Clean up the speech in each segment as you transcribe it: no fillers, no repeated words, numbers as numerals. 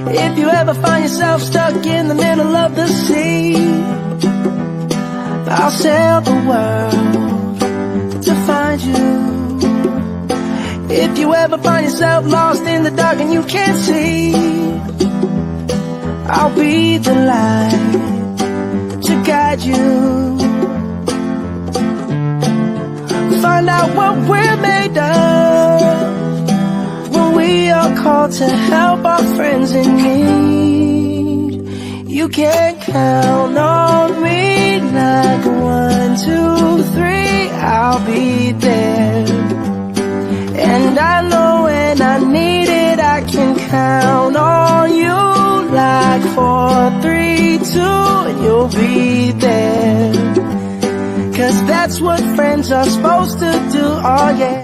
If you ever find yourself stuck in the middle of the sea, I'll sail the world to find you. If you ever find yourself lost in the dark and you can't see, I'll be the light to guide you. Find out what we're made of when we are called to help our friends in need. You can count on me like 1, 2, 3, I'll be there. And I know when I need it, I can count on you like 4, 3, 2, and you'll be there. 'Cause that's what friends are supposed to do, oh yeah.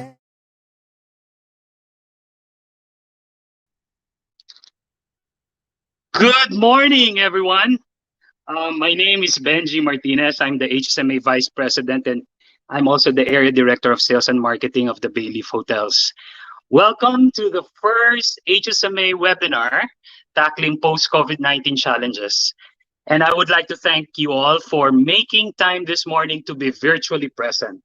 Good morning, everyone. My name is Benji Martinez. I'm the HSMA Vice President, and I'm also the Area Director of Sales and Marketing of the Bayleaf Hotels. Welcome to the first HSMA webinar tackling post-COVID-19 challenges. And I would like to thank you all for making time this morning to be virtually present.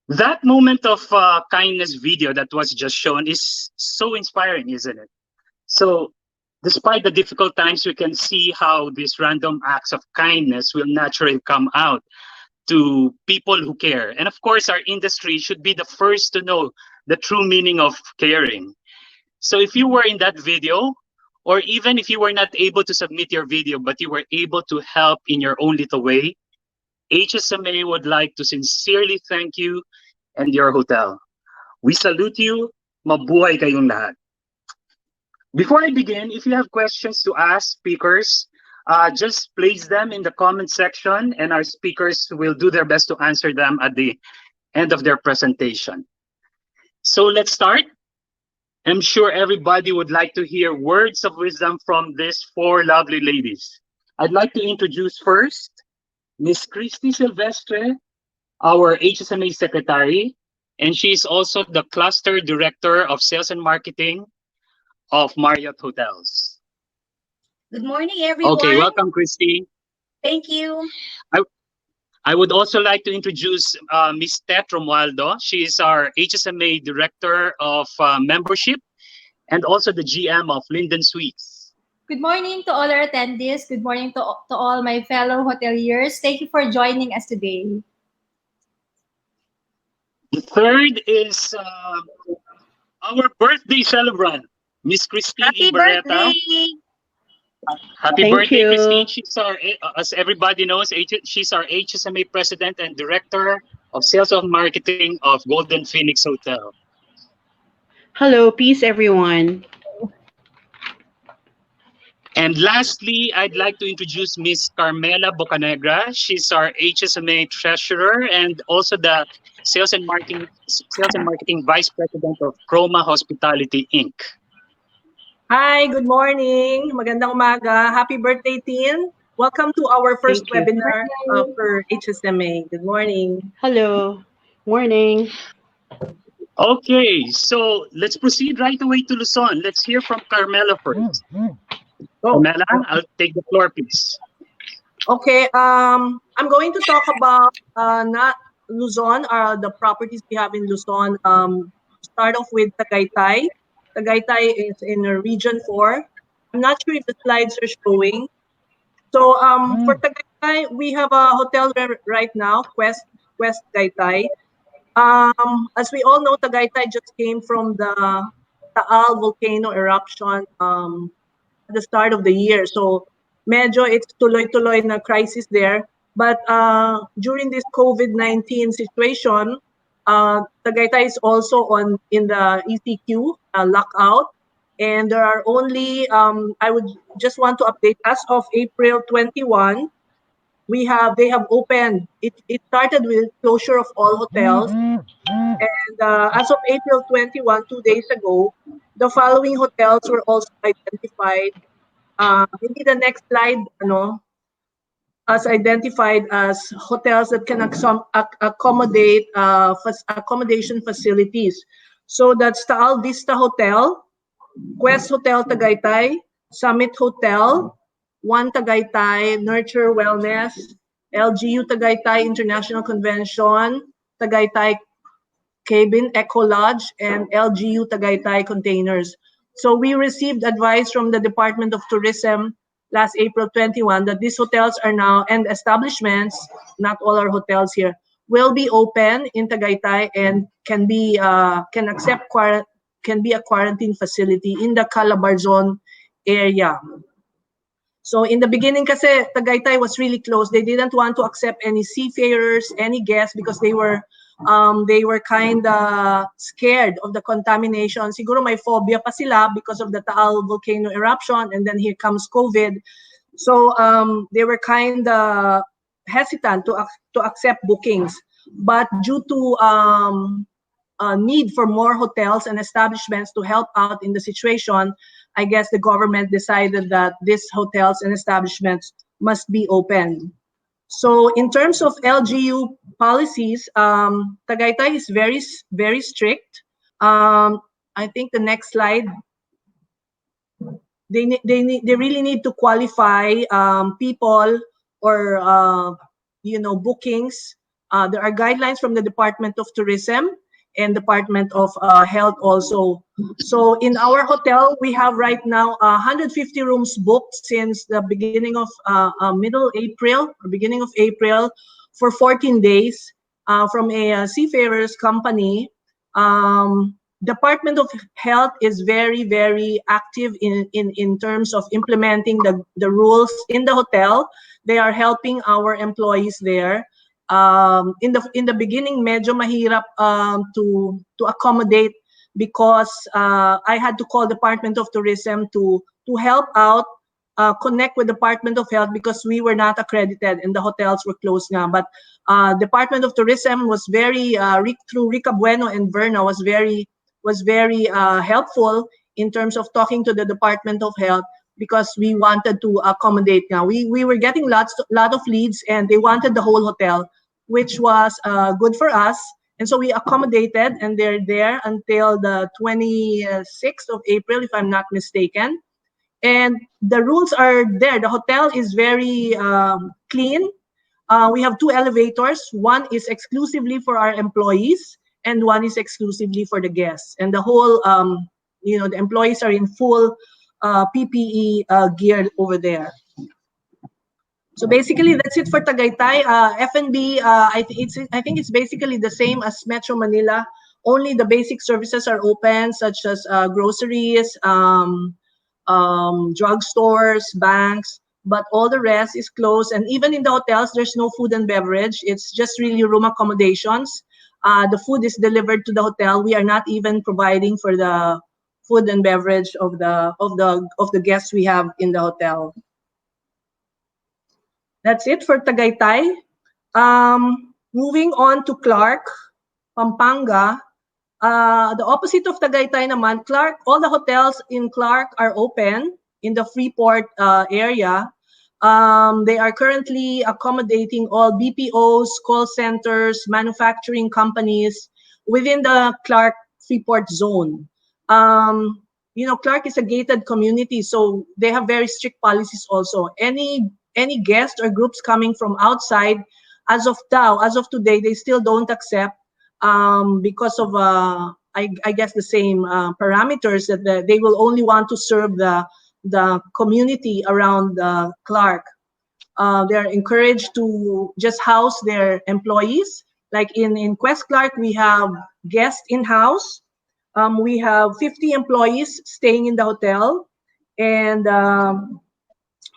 That moment of kindness video that was just shown is so inspiring, isn't it? So despite the difficult times, we can see how these random acts of kindness will naturally come out to people who care. And of course, our industry should be the first to know the true meaning of caring. So if you were in that video, or even if you were not able to submit your video, but you were able to help in your own little way, HSMA would like to sincerely thank you and your hotel. We salute you. Mabuhay kayong lahat. Before I begin, if you have questions to ask speakers, just place them in the comment section and our speakers will do their best to answer them at the end of their presentation. So let's start. I'm sure everybody would like to hear words of wisdom from these four lovely ladies. I'd like to introduce first Miss Christy Silvestre, our HSMA secretary, and she's also the cluster director of sales and marketing of Marriott Hotels. Good morning, everyone. Okay, welcome, Christy. Thank you. I would also like to introduce Ms. Tet Romualdo. She is our HSMA Director of Membership and also the GM of Linden Suites. Good morning to all our attendees. Good morning to all my fellow hoteliers. Thank you for joining us today. The third is our birthday celebrant, Miss Christine Happy Ibarreta. birthday! Happy Thank birthday, you. Christine. She's our, as everybody knows, she's our HSMA President and Director of Sales and Marketing of Golden Phoenix Hotel. Hello, peace, everyone. And lastly, I'd like to introduce Miss Carmela Bocanegra. She's our HSMA Treasurer and also the Sales and Marketing Vice President of Chroma Hospitality, Inc. Hi, good morning. Magandang umaga. Happy birthday, Tin. Welcome to our first Thank you. webinar for HSMA. Good morning. Hello. Morning. Okay, so let's proceed right away to Luzon. Let's hear from Carmela first. Carmela, I'll take the floor, please. Okay, I'm going to talk about not Luzon, the properties we have in Luzon. Start off with Tagaytay. Tagaytay is in Region 4. I'm not sure if the slides are showing. So for Tagaytay, we have a hotel right now, Quest Tagaytay. As we all know, Tagaytay just came from the Taal volcano eruption at the start of the year. So medyo it's tuloy-tuloy na crisis there. But during this COVID-19 situation, Tagaytay is also in the ECQ lockout. And there are only, I would just want to update, as of April 21, they have opened. It started with closure of all hotels. And as of April 21, 2 days ago, the following hotels were also identified. Maybe the next slide, as identified as hotels that can accommodate accommodation facilities. So that's Taal Vista Hotel, Quest Hotel Tagaytay, Summit Hotel, One Tagaytay, Nurture Wellness, LGU Tagaytay International Convention, Tagaytay Cabin Eco Lodge, and LGU Tagaytay Containers. So we received advice from the Department of Tourism last April 21 that these hotels are now, and establishments, not all our hotels here, will be open in Tagaytay and can be a quarantine facility in the Calabarzon area. So in the beginning kasi Tagaytay was really closed. They didn't want to accept any seafarers, any guests, because they were kind of scared of the contamination. Siguro may phobia pa sila because of the Taal volcano eruption, and then here comes COVID. So they were kind of hesitant to accept bookings. But due to need for more hotels and establishments to help out in the situation, I guess the government decided that these hotels and establishments must be open. So in terms of LGU policies, Tagaytay is very strict. I think the next slide, they really need to qualify people or bookings. There are guidelines from the Department of Tourism and Department of Health also. So in our hotel, we have right now 150 rooms booked since the beginning of middle April or beginning of April for 14 days from a seafarers company. Department of Health is very active in terms of implementing the rules in the hotel. They are helping our employees there. In the beginning, medyo mahirap to accommodate because I had to call Department of Tourism to help out, connect with Department of Health because we were not accredited and the hotels were closed now. But Department of Tourism was very through Rica Bueno and Verna was very helpful in terms of talking to the Department of Health because we wanted to accommodate now. We were getting lot of leads and they wanted the whole hotel, which was good for us. And so we accommodated and they're there until the 26th of April, if I'm not mistaken. And the rules are there. The hotel is very clean. We have two elevators. One is exclusively for our employees and one is exclusively for the guests. And the whole, the employees are in full PPE gear over there. So basically, that's it for Tagaytay. F&B, I think it's basically the same as Metro Manila. Only the basic services are open, such as groceries, drugstores, banks, but all the rest is closed. And even in the hotels, there's no food and beverage. It's just really room accommodations. The food is delivered to the hotel. We are not even providing for the food and beverage of the guests we have in the hotel. That's it for Tagaytay. Moving on to Clark, Pampanga. The opposite of Tagaytay naman, Clark, all the hotels in Clark are open in the Freeport area. They are currently accommodating all BPOs, call centers, manufacturing companies within the Clark Freeport zone. Clark is a gated community, so they have very strict policies also. Any guest or groups coming from outside, as of today, they still don't accept because of I guess the same parameters that they will only want to serve the community around Clark. They're encouraged to just house their employees. Like in Quest Clark, we have guests in-house. We have 50 employees staying in the hotel, and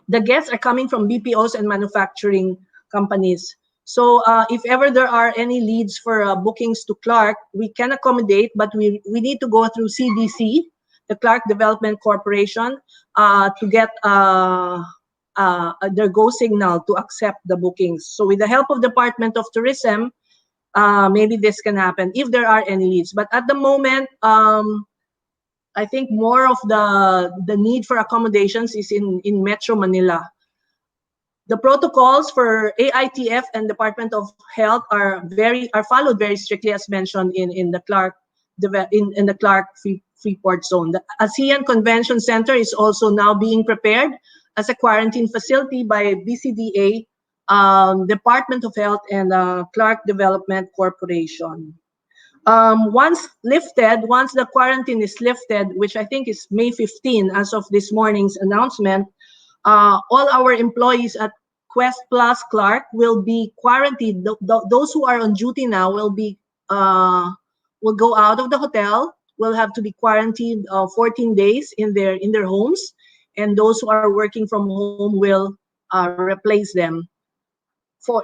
the guests are coming from BPOs and manufacturing companies. So if ever there are any leads for bookings to Clark, we can accommodate, but we need to go through CDC, the Clark Development Corporation, to get their go signal to accept the bookings. So with the help of Department of Tourism, maybe this can happen if there are any leads. But at the moment, I think more of the need for accommodations is in Metro Manila. The protocols for AITF and Department of Health are followed very strictly, as mentioned in the Clark in the Clark Freeport zone. The ASEAN Convention Center is also now being prepared as a quarantine facility by BCDA, Department of Health, and Clark Development Corporation. Once the quarantine is lifted, which I think is May 15 as of this morning's announcement, all our employees at Quest Plus Clark will be quarantined. Those who are on duty now will go out of the hotel, will have to be quarantined 14 days in their homes, and those who are working from home will replace them.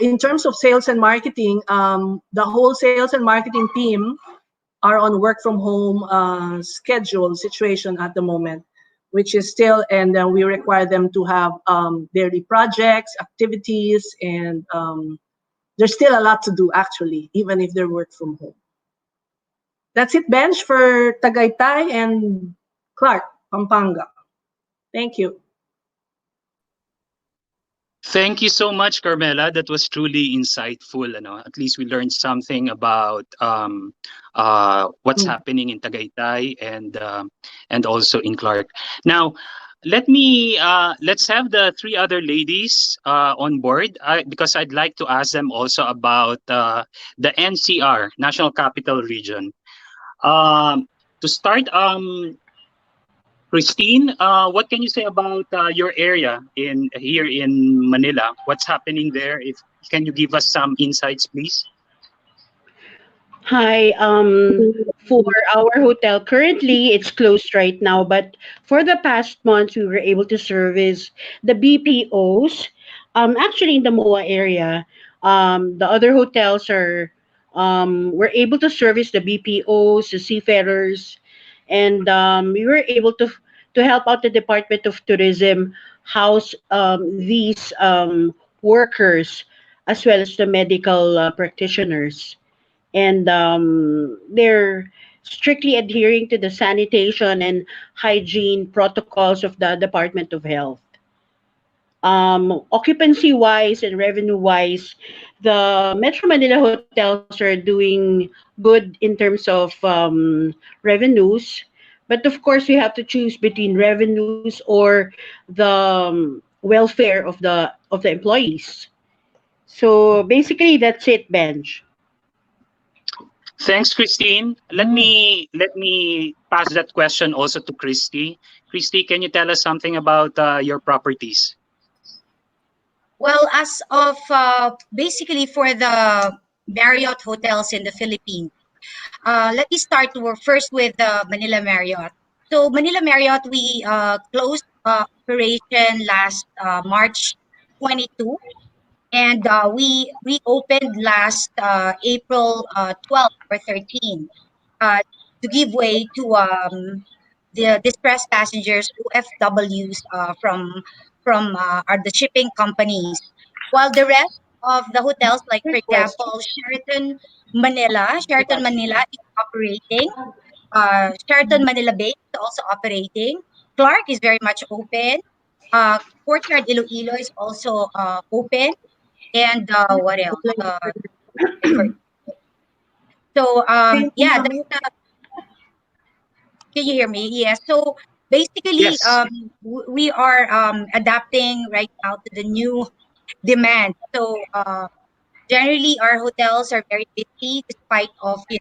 In terms of sales and marketing, the whole sales and marketing team are on work from home schedule situation at the moment, which is still, and we require them to have daily projects, activities, and there's still a lot to do actually, even if they're work from home. That's it, Bench, for Tagaytay and Clark, Pampanga. Thank you. Thank you so much, Carmela. That was truly insightful. Ano? At least we learned something about what's happening in Tagaytay and also in Clark. Now, let's have the three other ladies on board because I'd like to ask them also about the NCR, National Capital Region. To start, Christine, what can you say about your area in here in Manila? What's happening there? If can you give us some insights, please? Hi. For our hotel, currently it's closed right now, but for the past months, we were able to service the BPOs. Actually, in the MOA area, the other hotels are we're able to service the BPOs, the seafarers, and we were able to help out the Department of Tourism house these workers as well as the medical practitioners, and they're strictly adhering to the sanitation and hygiene protocols of the Department of Health. Occupancy wise and revenue wise, the Metro Manila hotels are doing good in terms of revenues. But of course, we have to choose between revenues or the welfare of the employees. So basically, that's it, Benj. Thanks, Christine. Let me pass that question also to Christy. Christy, can you tell us something about your properties? Well, as of basically for the Marriott hotels in the Philippines, let me start first with the Manila Marriott. So Manila Marriott, we closed operation last March 22, and we reopened last April 12 or 13 uh, to give way to the distressed passengers, OFWs, from the shipping companies, while the rest of the hotels, like for example Sheraton Manila is operating. Sheraton Manila Bay is also operating. Clark is very much open. Courtyard Iloilo is also open. And what else? I forgot. So yeah, can you hear me? Yes. So basically, Yes. we are adapting right now to the new demand. So generally, our hotels are very busy despite of the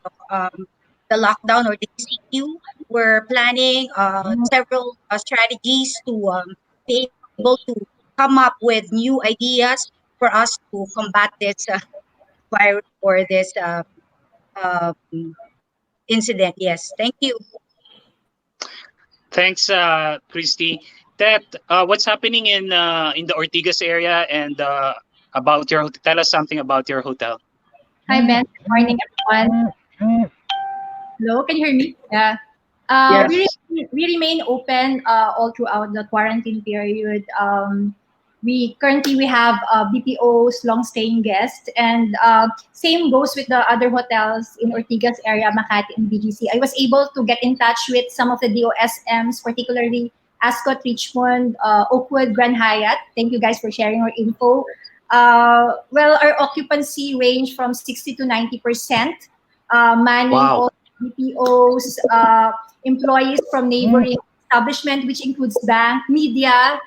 lockdown or the ECQ. We're planning several strategies to be able to come up with new ideas for us to combat this virus or this um, incident. Yes, thank you. Thanks, Christy. That what's happening in the Ortigas area and about your hotel? Tell us something about your hotel. Hi, Ben. Good morning, everyone. Hello, can you hear me? Yeah. We, Yes. we remain open all throughout the quarantine period. We have BPOs, long-staying guests, and same goes with the other hotels in Ortigas area, Makati, and BGC. I was able to get in touch with some of the DOSMs, particularly Ascot, Richmond, Oakwood, Grand Hyatt. Thank you guys for sharing our info. Well, our occupancy range from 60 to 90%. Manning Wow. all BPOs, employees from neighboring establishment, which includes bank, media,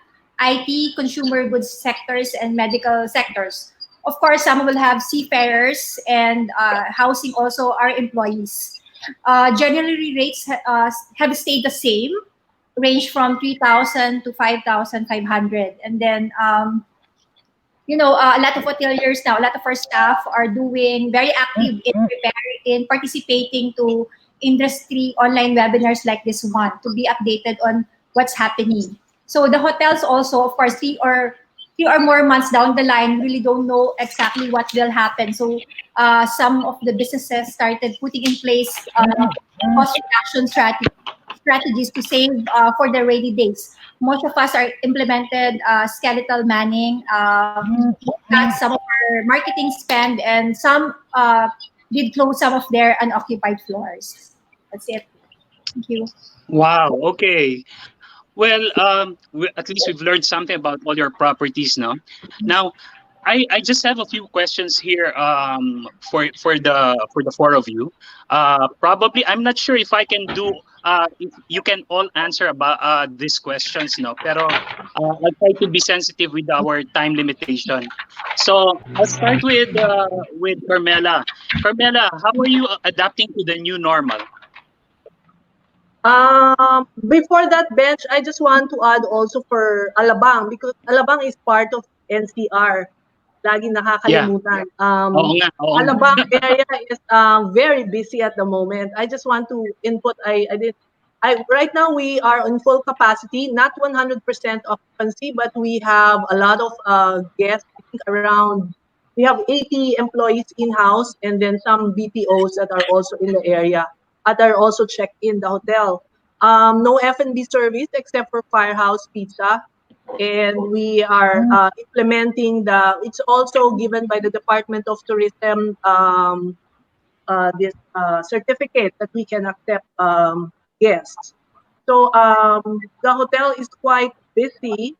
IT, consumer goods sectors, and medical sectors. Of course, some will have seafarers and housing also our employees. Generally, rates have stayed the same, range from 3,000 to 5,500. And then a lot of hoteliers now, a lot of our staff are doing very active in preparing, in participating to industry online webinars like this one to be updated on what's happening. So the hotels also, of course, three or more months down the line, really don't know exactly what will happen. So some of the businesses started putting in place cost reduction strategies to save for the rainy days. Most of us are implemented skeletal manning, cut some of our marketing spend, and some did close some of their unoccupied floors. That's it. Thank you. Wow. Okay. Well, at least we've learned something about all your properties, no? Now, I just have a few questions here for the four of you. Probably I'm not sure if I can do if you can all answer about these questions, no? Pero I'll try to be sensitive with our time limitation. So I'll start with Carmela. Carmela, how are you adapting to the new normal? Before that bench, I just want to add also for Alabang because Alabang is part of NCR. Laging Yeah. nakakalimutan. Oo nga, oo nga. Alabang area is very busy at the moment. I just want to input. I right now we are on full capacity, not 100% occupancy, but we have a lot of guests. I think around we have 80 employees in house, and then some BPOs that are also in the area that are also checked in the hotel. No F&B service except for Firehouse Pizza, and we are implementing it's also given by the Department of Tourism, this certificate that we can accept guests. So the hotel is quite busy,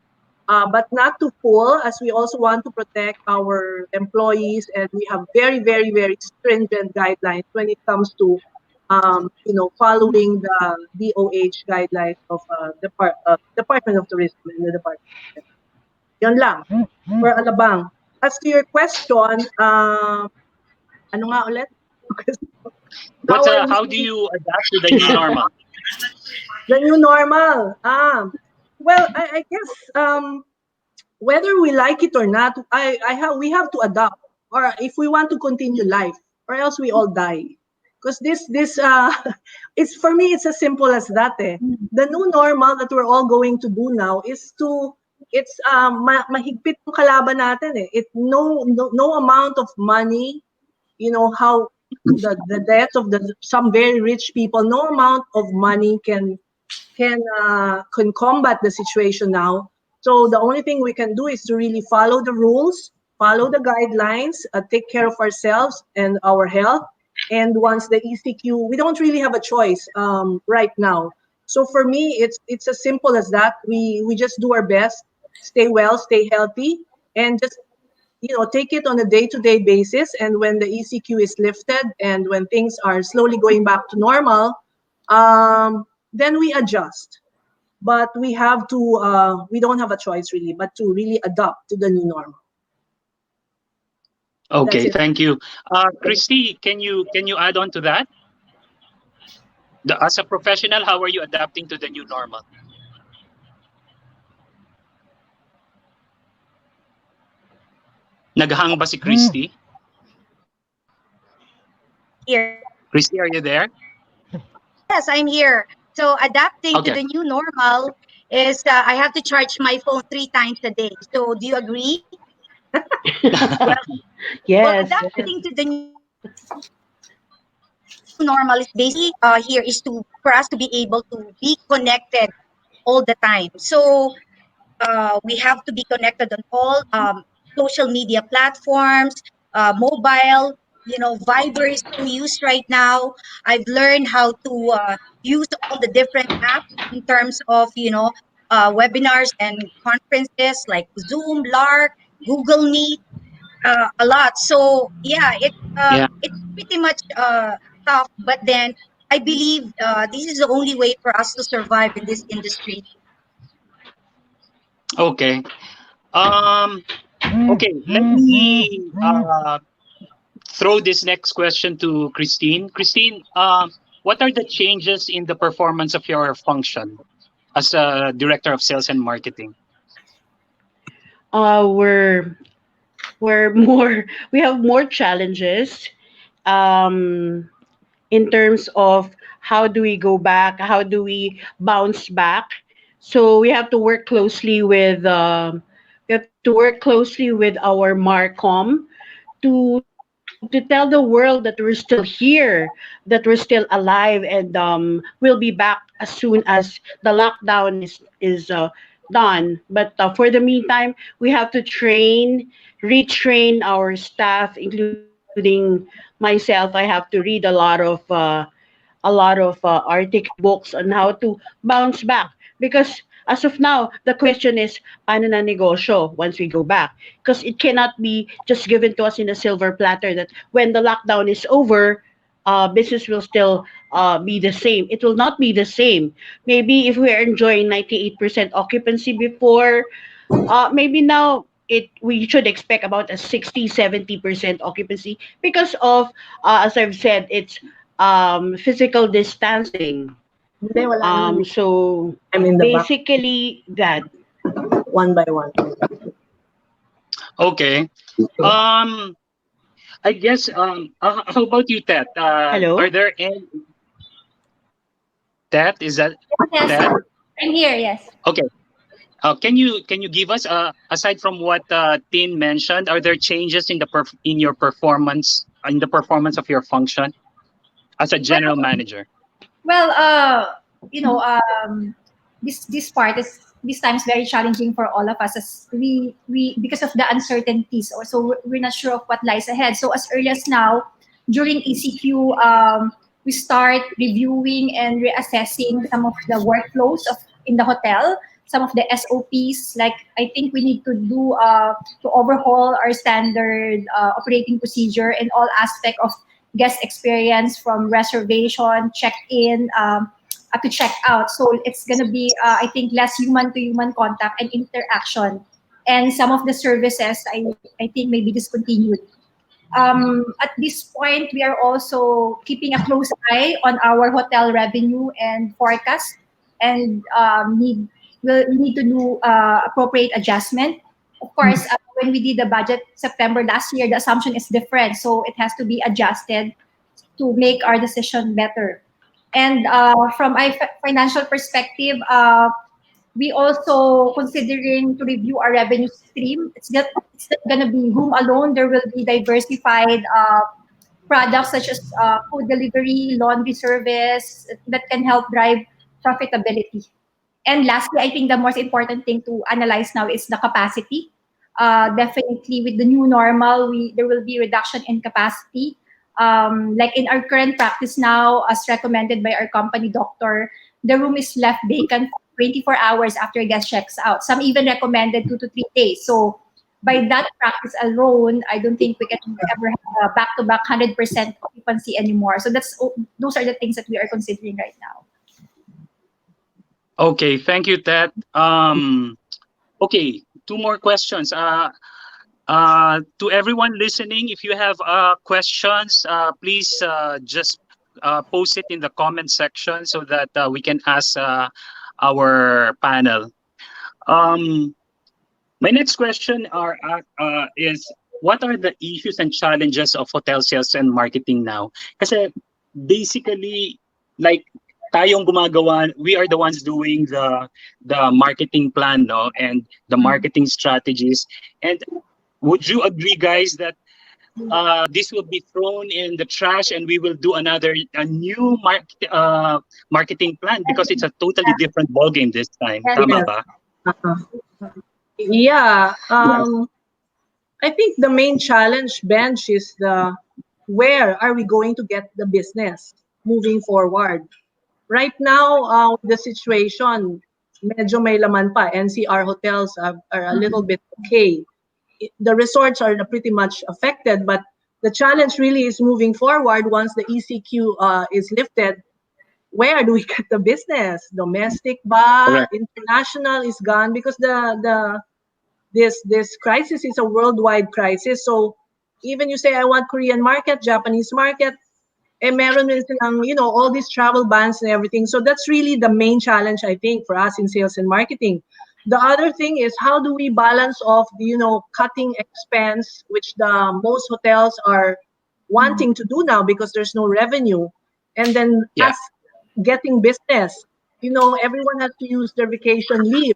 but not too full, as we also want to protect our employees, and we have very, very, very stringent guidelines when it comes to following the DOH guidelines of Department of Tourism and the Department. Yun lang, for Alabang. As to your question, ano nga ulit? What How are how do we you adapt to the new normal? the new normal? Well, I guess whether we like it or not, we have to adapt, or if we want to continue life, or else we all die. Because this it's for me it's as simple as that. The new normal that we're all going to do now is to it's mahigpit yung kalaban natin eh. No amount of money, how the deaths of some very rich people, no amount of money can combat the situation now. So the only thing we can do is to really follow the rules, follow the guidelines, take care of ourselves and our health. And once the ECQ, we don't really have a choice right now. So for me, it's as simple as that. We just do our best, stay well, stay healthy, and just take it on a day-to-day basis. And when the ECQ is lifted and when things are slowly going back to normal, then we adjust. But we don't have a choice really, but to really adapt to the new normal. That's Okay, it. thank you. Christy, can you add on to that? As a professional, how are you adapting to the new normal? Naghang ba si Christy? Here. Christy, are you there? Yes, I'm here. So adapting to Okay. the new normal is I have to charge my phone 3 times a day. So do you agree? Well, Yes. adapting to the new normal is basically here is to for us to be able to be connected all the time. So we have to be connected on all social media platforms, mobile. Viber is so used right now. I've learned how to use all the different apps in terms of webinars and conferences like Zoom, Lark, Google Meet, a lot. So yeah, Yeah. it's pretty much tough, but then I believe this is the only way for us to survive in this industry. Okay. Um. Okay. Let me throw this next question to Christine. Christine, what are the changes in the performance of your function as a director of sales and marketing? We're more we have more challenges um in terms of how do we go back, how do we bounce back. So we have to work closely with our Marcom to tell the world that we're still here, that we're still alive, and we'll be back as soon as the lockdown is done. But for the meantime, we have to retrain our staff, including myself. I have to read a lot of article books on how to bounce back because as of now, the question is, paano na negosyo once we go back? Because it cannot be just given to us in a silver platter that when the lockdown is over, business will still be the same. It will not be the same. Maybe if we are enjoying 98% occupancy before, maybe now we should expect about a 60-70% occupancy because of, as I've said, it's physical distancing. Hindi, wala naman dito. So I'm in the back, basically that. one by one. Okay. Um, I guess. How about you, Ted? Hello? Are there any Ted? Is that Yes, Ted? I'm here. Yes. Okay. Can you give us aside from what Tin mentioned, are there changes in in your performance in the performance of your function as a general manager? Well, you know, this part is this time is very challenging for all of us as we because of the uncertainties. Also, we're not sure of what lies ahead. So as early as now, during ECQ, we start reviewing and reassessing some of the workflows of in the hotel. Some of the SOPs, like I think we need to do to overhaul our standard operating procedure in all aspect of guest experience from reservation, check-in, to check-out. So it's going to be, I think, less human-to-human contact and interaction. And some of the services, I think, may be discontinued. At this point, we are also keeping a close eye on our hotel revenue and forecast, and we need to do appropriate adjustment. Of course, when we did the budget September last year, the assumption is different, so it has to be adjusted to make our decision better. And from a financial perspective, we also considering to review our revenue stream. It's not going to be room alone. There will be diversified products such as food delivery, laundry service that can help drive profitability. And lastly, I think the most important thing to analyze now is the capacity. Definitely, with the new normal, there will be reduction in capacity. Like in our current practice now, as recommended by our company doctor, the room is left vacant 24 hours after a guest checks out. Some even recommended 2 to 3 days. So by that practice alone, I don't think we can ever have a back-to-back 100% occupancy anymore. So those are the things that we are considering right now. Okay, thank you, Ted. Okay, two more questions. To everyone listening, if you have questions, please just post it in the comment section so that we can ask our panel. My next question is, what are the issues and challenges of hotel sales and marketing now? Kasi basically, like tayong gumagawa, we are the ones doing the marketing plan, no, and the marketing strategies. And would you agree, guys, that this will be thrown in the trash and we will do a new marketing plan because it's a totally different ballgame this time? Tama ba? Yeah. I think the main challenge, Bench, is where are we going to get the business moving forward? Right now, the situation, medyo may laman pa. NCR hotels are a little bit okay. The resorts are pretty much affected, but the challenge really is moving forward once the ECQ is lifted. Where do we get the business? Domestic ba? Correct. International is gone because this crisis is a worldwide crisis. So even you say I want Korean market, Japanese market, meron din silang, all these travel bans and everything. So that's really the main challenge, I think, for us in sales and marketing. The other thing is how do we balance off the, cutting expense, which the most hotels are wanting to do now because there's no revenue, and then us getting business. Everyone has to use their vacation leave.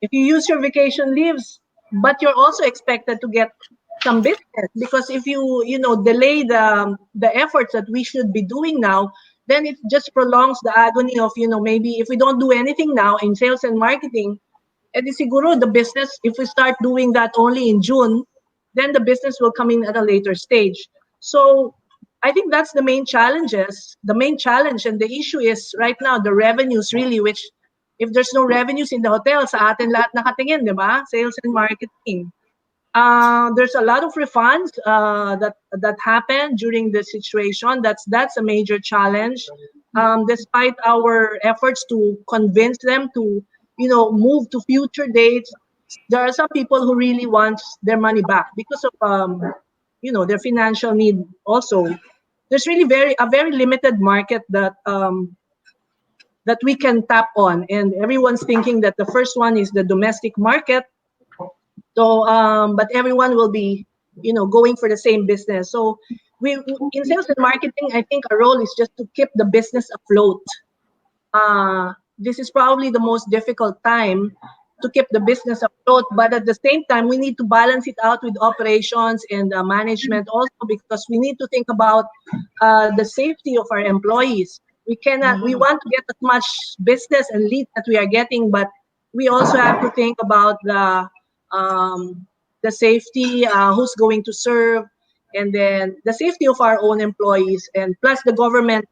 If you use your vacation leaves, but you're also expected to get some business, because if you delay the efforts that we should be doing now, then it just prolongs the agony of maybe if we don't do anything now in sales and marketing, edi siguro the business, if we start doing that only in June, then the business will come in at a later stage. So I think that's the main challenge, and the issue is right now the revenues really, which if there's no revenues in the hotel, sa atin lahat nakatingin, di ba? Sales and marketing. There's a lot of refunds that happen during this situation. That's a major challenge. Despite our efforts to convince them to, move to future dates, there are some people who really want their money back because of their financial need. Also, there's really a very limited market that we can tap on, and everyone's thinking that the first one is the domestic market. So, but everyone will be, going for the same business. So, we in sales and marketing, I think our role is just to keep the business afloat. This is probably the most difficult time to keep the business afloat, but at the same time, we need to balance it out with operations and management also, because we need to think about the safety of our employees. We want to get as much business and leads that we are getting, but we also have to think about the safety, who's going to serve, and then the safety of our own employees, and plus the government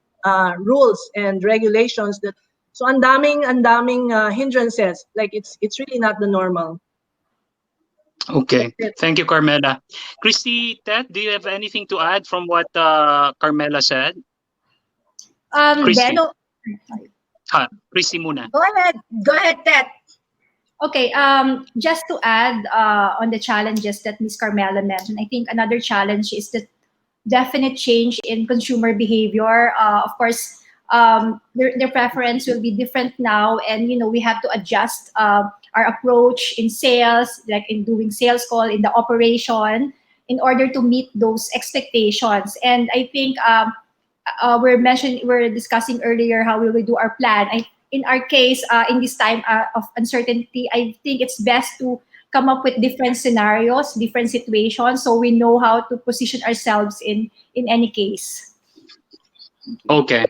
rules and regulations that. So ang daming hindrances. Like it's really not the normal. Okay, thank you, Carmela. Christy, Ted, do you have anything to add from what Carmela said? Christy. Beno, Christy muna. Go ahead, Ted. okay, just to add on the challenges that Ms. Carmela mentioned, I think another challenge is the definite change in consumer behavior. Of course, their preference will be different now, and we have to adjust our approach in sales, like in doing sales call, in the operation, in order to meet those expectations. And I think we're discussing earlier how we will do our plan. In our case, in this time of uncertainty, I think it's best to come up with different scenarios, different situations, so we know how to position ourselves in any case. Okay.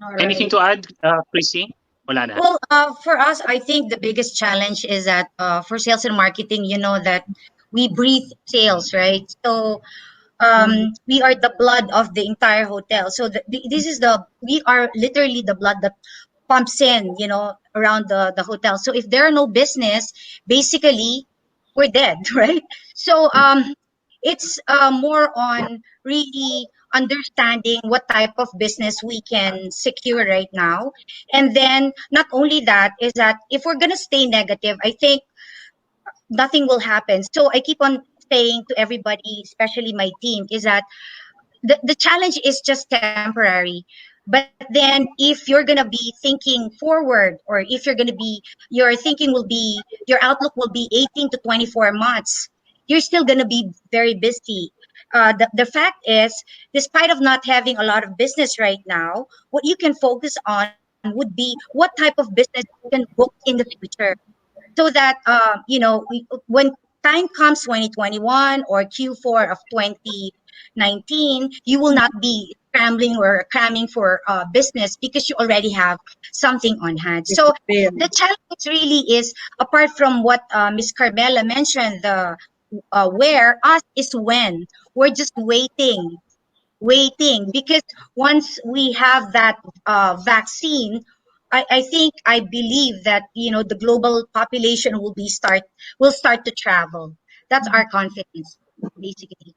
All Anything right. to add, Chrissy? Wala na. Well, for us, I think the biggest challenge is that for sales and marketing, that we breathe sales, right? So we are the blood of the entire hotel. So we are literally the blood that pumps in, around the hotel. So if there are no business, basically we're dead, right? So it's more on really understanding what type of business we can secure right now. And then not only that, is that if we're gonna stay negative, I think nothing will happen. So I keep on saying to everybody, especially my team, is that the challenge is just temporary. But then if you're going to be thinking forward, or if your thinking will be, your outlook will be 18 to 24 months, you're still going to be very busy. The fact is, despite of not having a lot of business right now, what you can focus on would be what type of business you can book in the future, so that when time comes 2021 or Q4 of 2019, you will not be scrambling or cramming for business because you already have something on hand. So the challenge really is, apart from what Ms. Carmela mentioned, the where, us is when. We're just waiting, because once we have that vaccine, I believe that the global population will start to travel. That's our confidence, basically.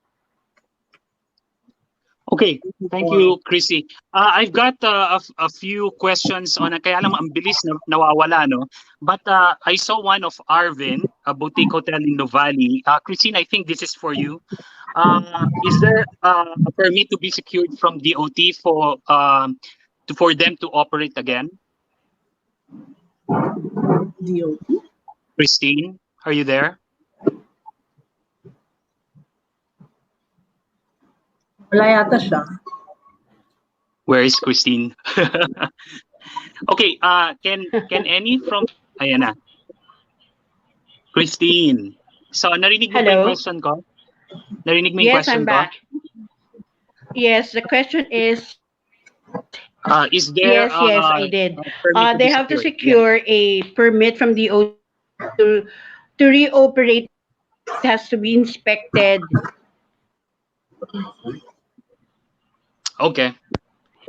Okay, thank you, Chrissy. I've got a few questions on, kaya lang ang bilis na nawawala, no? But I saw one of Arvin, a boutique hotel in Nuvali. Christine, I think this is for you. Is there a permit to be secured from DOT for them to operate again? DOT? Christine, are you there? Wala yata siya. Where is Christine? Okay, can any from, ayan na. Christine. So, narinig mo ba yung Hello? question ko? Narinig mo yung Yes, question I'm ko? back. Yes, the question is, Is there yes, I did. permit to They be have to secured? secure a permit from the OT to reoperate. It has to be inspected. Okay.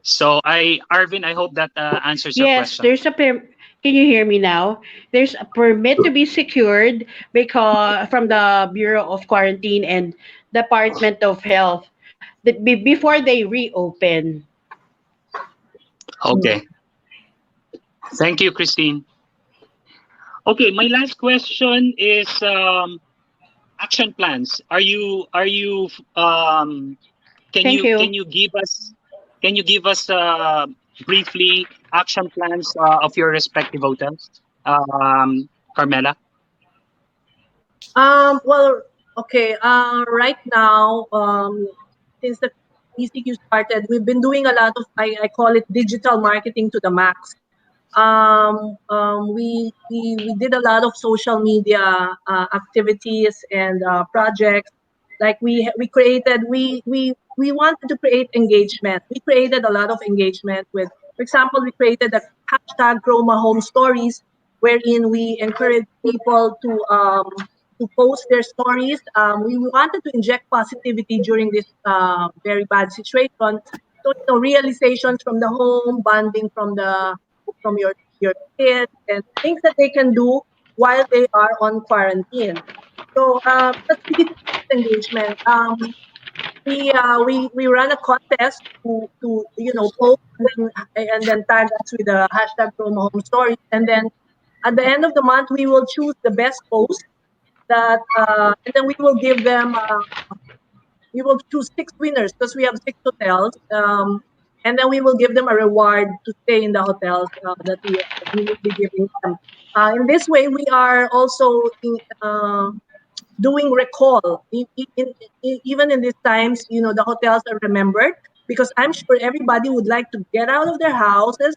So Arvin, I hope that answers your Yes, question. Can you hear me now? There's a permit to be secured because from the Bureau of Quarantine and Department of Health that before they reopen. Okay. Thank you, Christine. Okay, my last question is action plans. Are you can Thank you you. can you give us briefly action plans of your respective hotels? Carmela? Well, okay. Right now, since the ECQ started, we've been doing a lot of, I call it digital marketing to the max. We did a lot of social media activities and projects. Like we created, we wanted to create engagement. We created a lot of engagement with, for example, we created a hashtag Chroma Home Stories, wherein we encourage people to post their stories. We wanted to inject positivity during this very bad situation. So, realizations from the home, bonding from your kids, and things that they can do while they are on quarantine. So that's digital engagement. We run a contest to post and then tag us with the hashtag promo home stories, and then at the end of the month we will choose the best post that and then we will choose six winners because we have six hotels. And then we will give them a reward to stay in the hotels that we will be giving them. In this way, we are also doing recall. Even in these times, the hotels are remembered because I'm sure everybody would like to get out of their houses,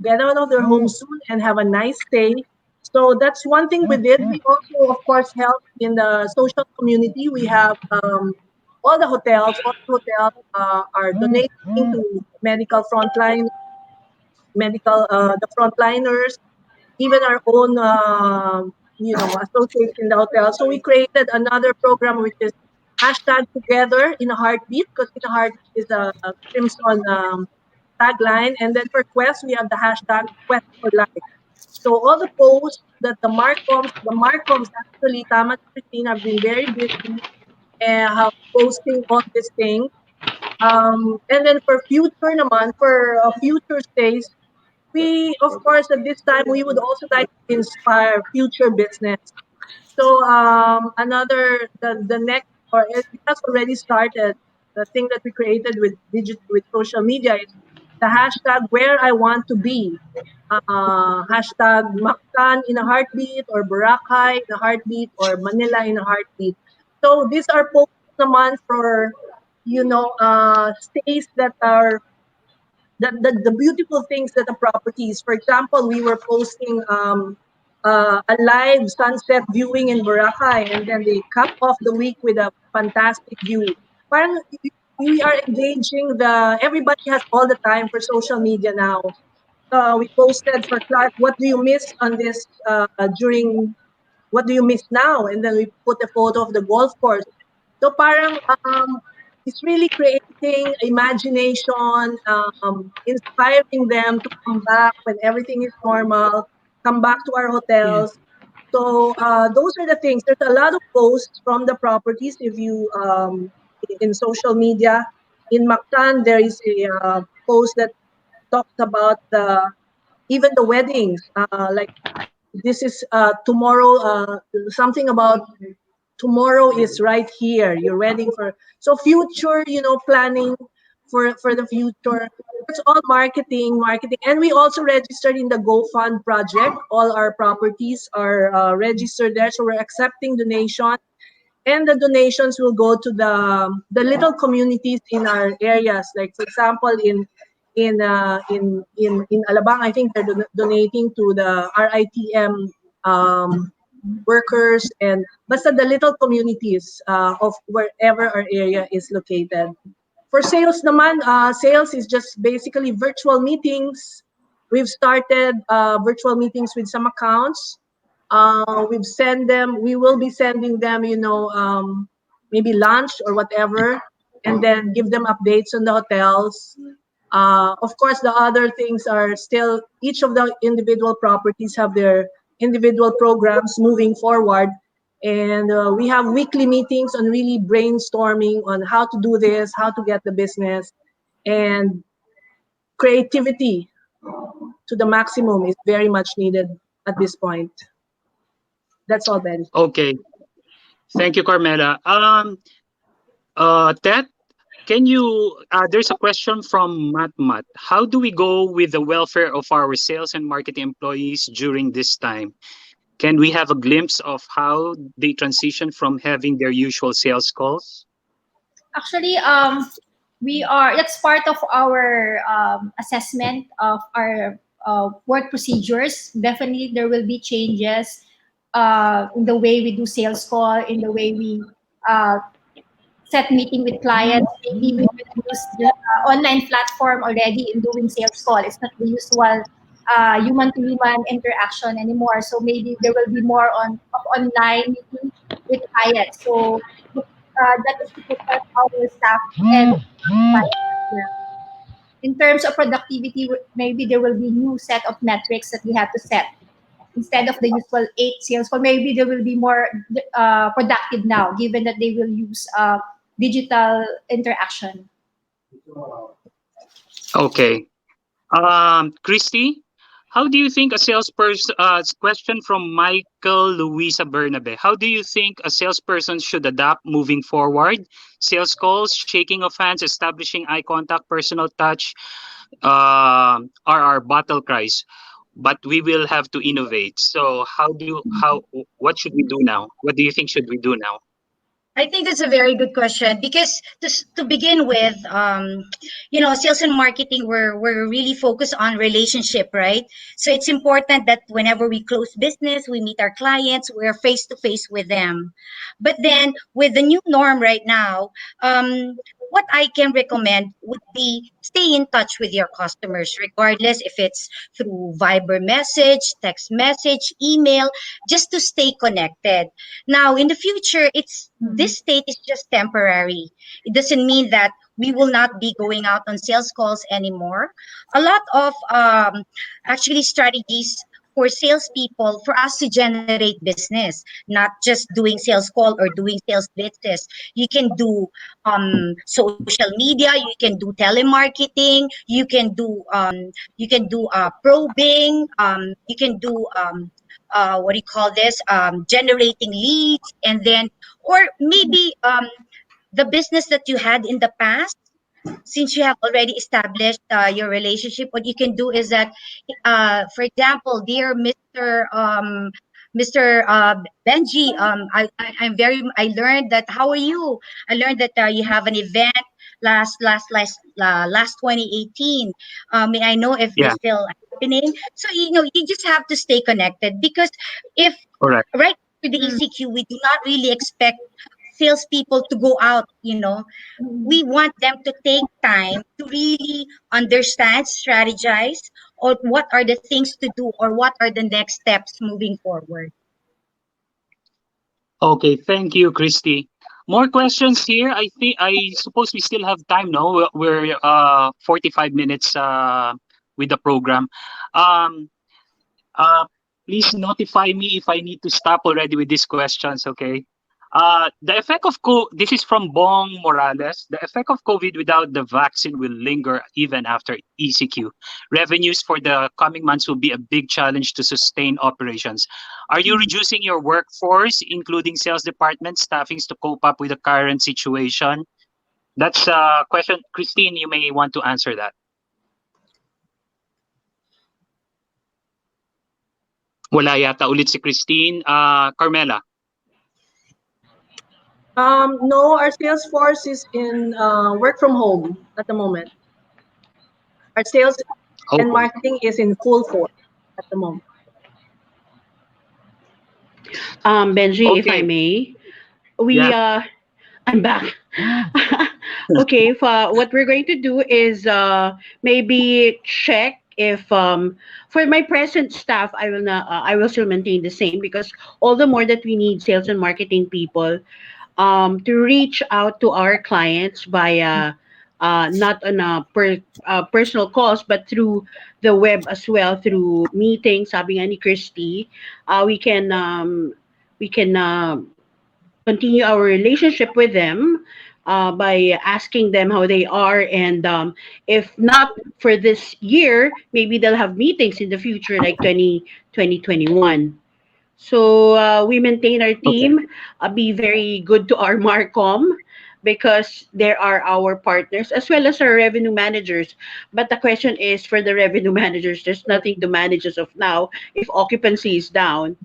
get out of their homes soon, and have a nice stay. So that's one thing we did. We also, of course, help in the social community. We have all the hotels are donating to the frontliners, even our own, associates in the hotel. So we created another program which is hashtag Together in a Heartbeat, because in a heartbeat is a Crimson tagline. And then for Quest, we have the hashtag Quest for Life. So all the posts that the Marcoms actually, Tama and Christine have been very busy have posting all these things. And then for future naman, for future stays, we, of course, at this time, we would also like to inspire future business. So the next, or it has already started, the thing that we created with social media is the hashtag where I want to be. Hashtag Mactan in a heartbeat, or Boracay in a heartbeat, or Manila in a heartbeat. So these are posts naman for, stays that are the beautiful things that the properties. For example, we were posting a live sunset viewing in Boracay, and then they cap off the week with a fantastic view. Parang we are engaging everybody has all the time for social media now. We posted for Clark, what do you miss on this during what do you miss now? And then we put a photo of the golf course. So parang it's really creating imagination, inspiring them to come back when everything is normal, come back to our Yeah. hotels. So those are the things. There's a lot of posts from the properties. If you in social media, in Mactan there is a post that talks about even the weddings. Like this is tomorrow. Something about tomorrow is right here. You're ready for future, planning for the future. It's all marketing, and we also registered in the GoFund project. All our properties are registered there, so we're accepting donations, and the donations will go to the little communities in our areas. Like for example, in Alabang, I think they're donating to the RITM workers, and basta the little communities of wherever our area is located. For sales naman, sales is just basically virtual meetings. We've started virtual meetings with some accounts. We will be sending them, maybe lunch or whatever, and then give them updates on the hotels. Of course, the other things are still, each of the individual properties have their individual programs moving forward. And we have weekly meetings on really brainstorming on how to do this, how to get the business. And creativity to the maximum is very much needed at this point. That's all, Ben. Okay. Thank you, Carmela. Ted, can you, there's a question from Matt. How do we go with the welfare of our sales and marketing employees during this time? Can we have a glimpse of how they transition from having their usual sales calls? Actually, that's part of our assessment of our work procedures. Definitely, there will be changes in the way we do sales call, in the way we uh, set meeting with clients. Maybe we will use the online platform already in doing sales call. It's not the usual human-to-human interaction anymore. So maybe there will be more of online meeting with clients. So that is to protect our staff and clients as well. In terms of productivity, maybe there will be new set of metrics that we have to set. Instead of the usual 8 sales call, maybe they will be more productive now, given that they will use digital interaction. Okay. Christy, how do you think a salesperson, question from Michael Luisa Bernabe, how do you think a salesperson should adapt moving forward? Sales calls, shaking of hands, establishing eye contact, personal touch, are our battle cries, but we will have to innovate. So what should we do now? What do you think should we do now? I think that's a very good question because to begin with, sales and marketing, we're really focused on relationship, right? So it's important that whenever we close business, we meet our clients, we're face to face with them. But then with the new norm right now, what I can recommend would be stay in touch with your customers, regardless if it's through Viber message, text message, email, just to stay connected. Now, in the future, this state is just temporary. It doesn't mean that we will not be going out on sales calls anymore. A lot of actually strategies for salespeople for us to generate business, not just doing sales call or doing sales blitzes. You can do social media, you can do telemarketing, you can do probing, you can do what do you call this, generating leads, and then or maybe the business that you had in the past, since you have already established your relationship, what you can do is that, for example, dear Mr. Benji, I learned that, how are you? I learned that you have an event last 2018. May I know if Yeah, this still happening? So, you just have to stay connected because if correct. right after the ECQ, we do not really expect salespeople to go out, we want them to take time to really understand, strategize, or what are the things to do, or what are the next steps moving forward. Okay, thank you, Christy. More questions here. I suppose we still have time. No, we're 45 minutes with the program. Um, uh, Please notify me if I need to stop already with these questions. Okay. The effect of this is from Bong Morales. The effect of COVID without the vaccine will linger even after ECQ. Revenues for the coming months will be a big challenge to sustain operations. Are you reducing your workforce, including sales department staffings, to cope up with the current situation? That's a question. Christine, you may want to answer that. Wala yata ulit si Christine. Carmela. No, our sales force is in work from home at the moment. Our sales and marketing is in full force at the moment. Benji, if I Okay. may, Yeah. I'm back. Okay, what we're going to do is maybe check if for my present staff, I will not I will still maintain the same, because all the more that we need sales and marketing people to reach out to our clients via not on a personal calls, but through the web as well, through meetings. Sabi nga ni Christy, we can continue our relationship with them by asking them how they are, and if not for this year, maybe they'll have meetings in the future, like 2021. So we maintain our Okay. team, be very good to our Marcom, because they are our partners as well as our revenue managers. But the question is, for the revenue managers, there's nothing to manage as of now if occupancy is down,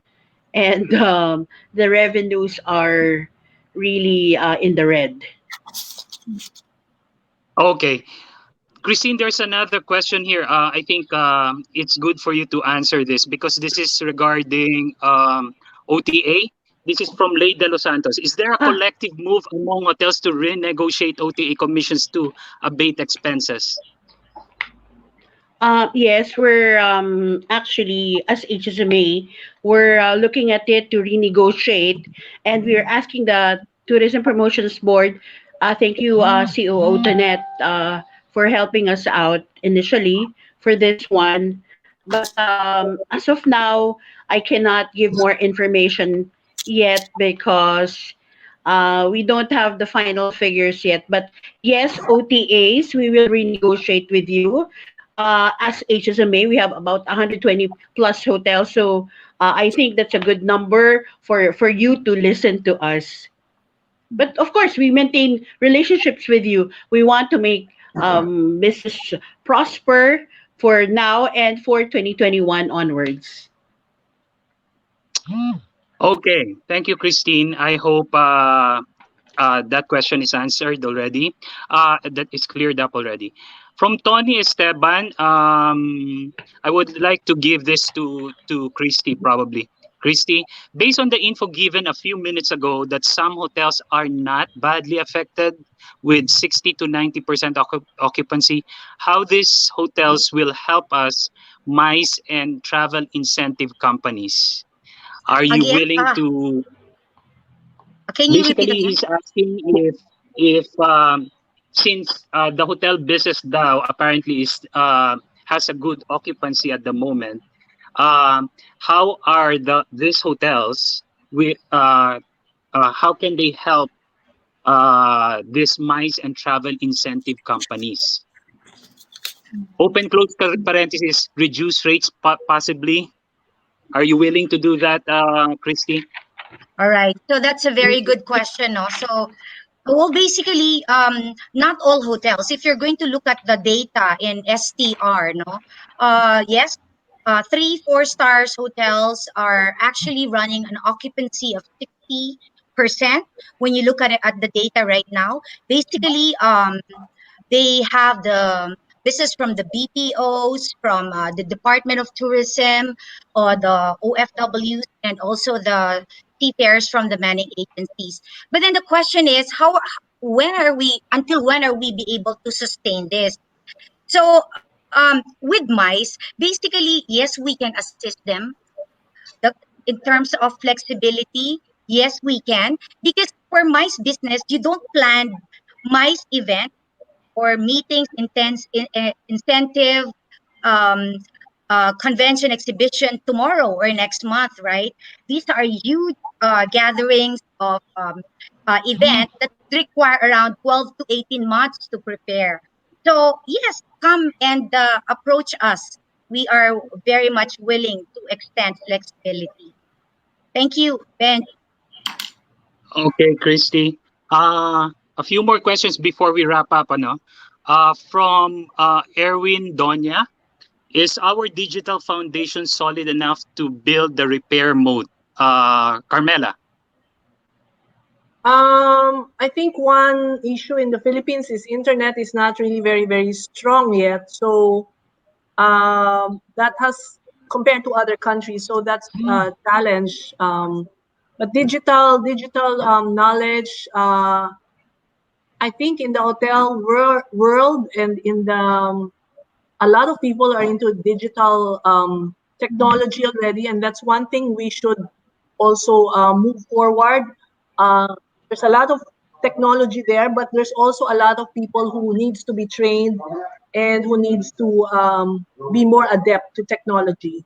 and the revenues are really in the red. Okay. Christine, there's another question here. I think it's good for you to answer this because this is regarding OTA. This is from Ley de los Santos. Is there a Ah, collective move among hotels to renegotiate OTA commissions to abate expenses? yes, we're actually, as HSMA, we're looking at it to renegotiate, and we're asking the Tourism Promotions Board. Thank you, COO Tanet, for helping us out initially for this one. But as of now, I cannot give more information yet, because we don't have the final figures yet. But yes, OTAs, we will renegotiate with you. As HSMA, we have about 120 plus hotels. So I think that's a good number for you to listen to us. But of course, we maintain relationships with you. We want to make business prosper for now and for 2021 onwards. Okay. Thank you, Christine. I hope that question is answered already. That is cleared up already. From Tony Esteban, I would like to give this to Christy probably. Christy, based on the info given a few minutes ago that some hotels are not badly affected with 60 to 90% occupancy, how these hotels will help us, MICE and travel incentive companies? Are you Again, willing to? can you repeat Basically, again? he's asking if since the hotel business now apparently is has a good occupancy at the moment, how are these hotels how can they help these MICE and travel incentive companies? Open close parenthesis, reduce rates possibly. Are you willing to do that, Christy? All right. So that's a very good question. No? Well, basically, not all hotels. If you're going to look at the data in STR, no, yes, 3, 4 stars hotels are actually running an occupancy of 60%. When you look at it at the data right now, basically, they have the business from the BPOs, from the Department of Tourism, or the OFWs, and also the seafarers from the manning agencies. But then the question is, until when are we be able to sustain this? So, with mice, basically, yes, we can assist them. The, in terms of flexibility, yes, we can. Because for mice business, you don't plan mice event or meetings, incentive, um, convention, exhibition tomorrow or next month, right? These are huge gatherings of events that require around 12 to 18 months to prepare. So yes, come and approach us. We are very much willing to extend flexibility. Thank you, Ben. Okay, Christy. A few more questions before we wrap up. Ano? From Erwin Donya, is our digital foundation solid enough to build the repair mode? Carmela. I think one issue in the Philippines is internet is not really very, very strong yet. So that has, compared to other countries, so that's a challenge. But digital knowledge, I think in the hotel world and in the a lot of people are into digital technology already, and that's one thing we should also move forward. Uh, there's a lot of technology there, but there's also a lot of people who needs to be trained and who needs to be more adept to technology.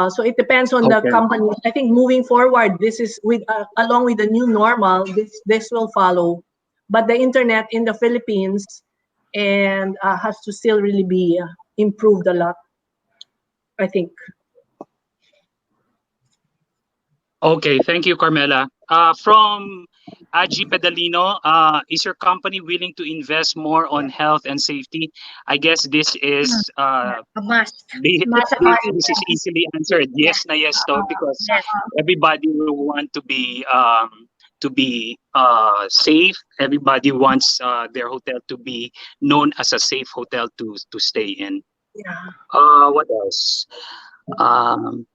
So it depends on the Okay. company. I think moving forward, this is with along with the new normal. This will follow, but the internet in the Philippines and has to still really be improved a lot, I think. Okay, thank you, Carmela. From Aji Pedalino, is your company willing to invest more on health and safety? I guess this is A must. This, Must this is easily answered. Yeah. Yes na yes to, because Yes. everybody will want to be safe. Everybody wants their hotel to be known as a safe hotel to stay in. Yeah. What else? Um,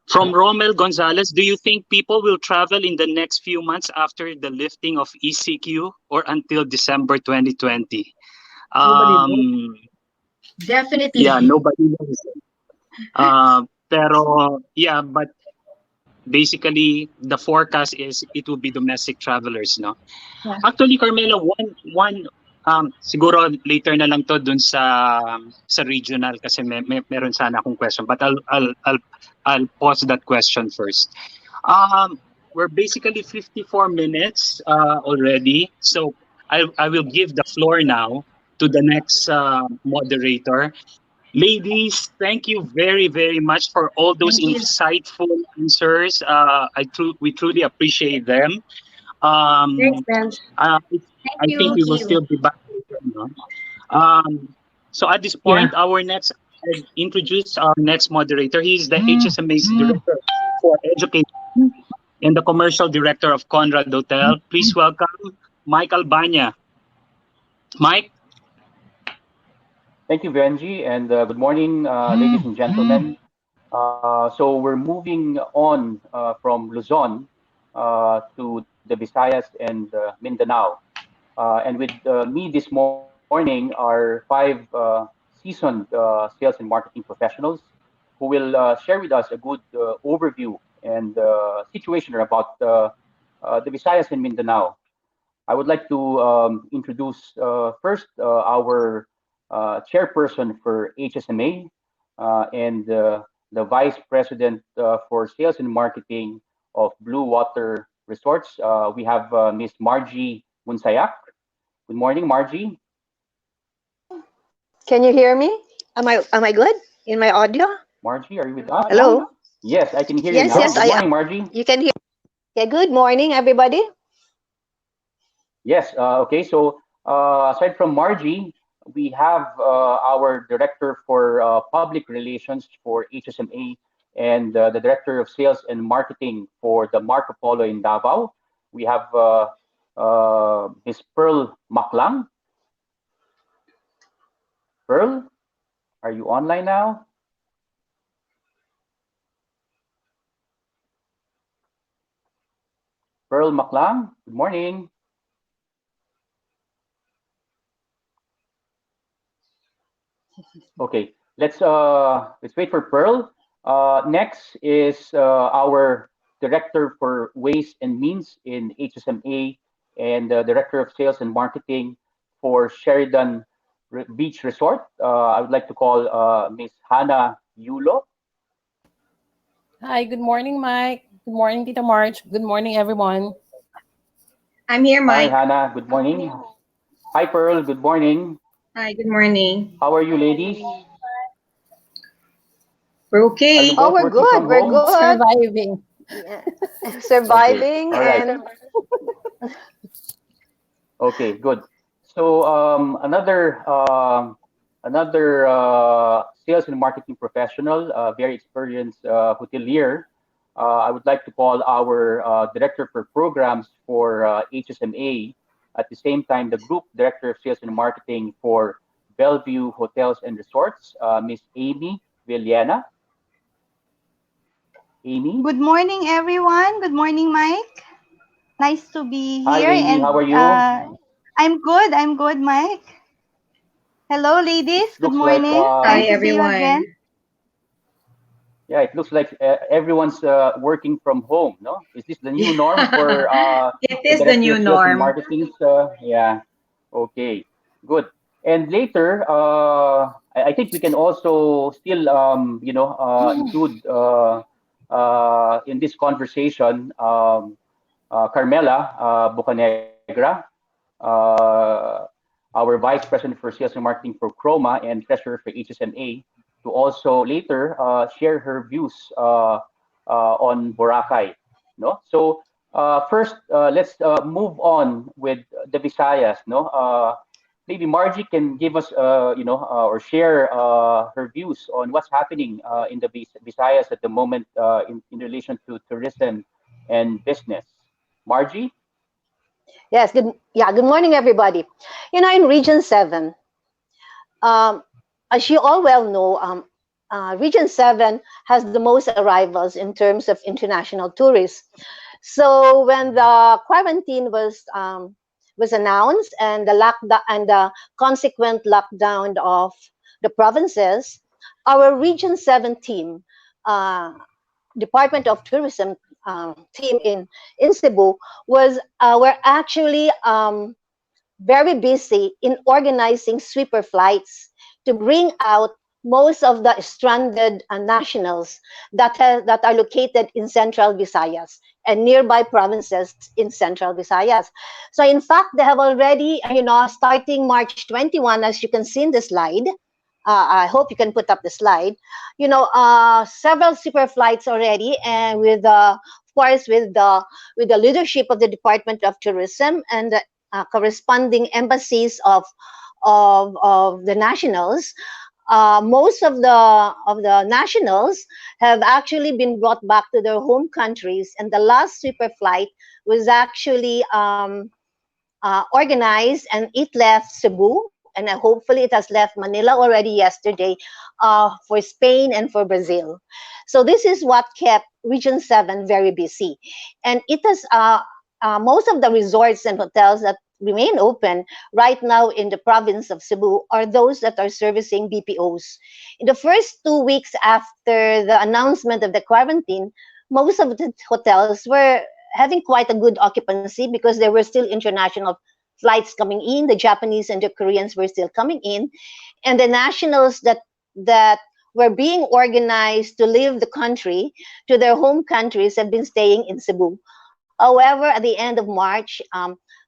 from Romel Gonzalez, do you think people will travel in the next few months after the lifting of ECQ or until December 2020? Nobody knows. Definitely. Yeah, nobody knows. Pero yeah, but basically the forecast is it will be domestic travelers, no? Yeah. Actually, Carmela, one siguro later na lang to dun sa regional kasi meron sana akong question, but I'll pause that question first. We're basically 54 minutes already, so I will give the floor now to the next moderator. Ladies, thank you very, very much for all those Thank you. insightful answers. We truly appreciate them. Thanks, Um, Benj. Thank I think you. we Thank will you. still be back later, no? So at this Yeah. point, I'll introduce our next moderator. He's the HSMA's Director for Education and the Commercial Director of Conrad Hotel. Please welcome Mike Albania. Mike? Thank you, Benji, and good morning, ladies and gentlemen. So we're moving on from Luzon to the Visayas and Mindanao. And with me this morning are five seasoned sales and marketing professionals who will share with us a good overview and situation about the Visayas and Mindanao. I would like to introduce first our chairperson for HSMA and the vice president for sales and marketing of Blue Water Resorts. We have Miss Margie Munsayak. Good morning, Margie. Can you hear me? Am I good in my audio? Margie, are you with us? Hello? Yes, I can hear you Yes, now. yes, Good I am. morning, Margie. You can hear. Yeah, good morning, everybody. Yes. Okay. So aside from Margie, we have our director for public relations for HSMA and the director of sales and marketing for the Marco Polo in Davao. We have Miss Pearl Maklang. Pearl, are you online now? Pearl Maklang. Good morning. Okay, let's wait for Pearl. Next is our director for ways and means in HSMA and director of sales and marketing for Sheridan Beach Resort. I would like to call Miss Hannah Yulo. Hi, good morning, Mike. Good morning, Tita March. Good morning, everyone. I'm here, Hi, Mike. Hannah. Good morning. Hi, Pearl. Good morning. Hi, good morning. How are you, ladies? We're Are okay. you Oh, both we're working good. from We're home? good. Surviving. Yeah. Okay. Surviving All right. and Okay, good. So another sales and marketing professional, very experienced hotelier. I would like to call our director for programs for HSMA. At the same time, the group director of sales and marketing for Bellevue Hotels and Resorts, Miss Amy Villena. Amy. Good morning, everyone. Good morning, Mike. Nice to be Hi, here. Amy. And How are you? I'm good. I'm good, Mike. Hello, It ladies. Good looks like morning. Hi, Nice to see you again. everyone. Yeah, it looks like everyone's working from home. No, is this the new norm for It the is the director new of sales and norm. marketing? Yeah, okay, good. And later, I think we can also still, include in this conversation Carmela Bucanegra, uh, our Vice President for Sales and Marketing for Chroma and Treasurer for HSMA, to also later share her views on Boracay. No, so first let's move on with the Visayas. No, maybe Margie can give us, or share her views on what's happening in the Visayas at the moment in relation to tourism and business. Margie? Yes, good morning, everybody. In Region 7, um, as you all well know, Region 7 has the most arrivals in terms of international tourists. So when the quarantine was announced and the lockdown and the consequent lockdown of the provinces, our Region 7 team, uh, Department of Tourism team in Cebu, were actually very busy in organizing sweeper flights to bring out most of the stranded nationals that are located in Central Visayas and nearby provinces in Central Visayas. So in fact, they have already, starting March 21, as you can see in the slide. I hope you can put up the slide. Several super flights already, and of course, with the leadership of the Department of Tourism and the corresponding embassies of the nationals. Most of the nationals have actually been brought back to their home countries, and the last sweeper flight was actually organized, and it left Cebu, and hopefully it has left Manila already yesterday, for Spain and for Brazil. So this is what kept Region 7 very busy, and it has most of the resorts and hotels that remain open right now in the province of Cebu are those that are servicing BPOs. In the first 2 weeks after the announcement of the quarantine, most of the hotels were having quite a good occupancy because there were still international flights coming in. The Japanese and the Koreans were still coming in, and the nationals that were being organized to leave the country to their home countries have been staying in Cebu. However, at the end of March,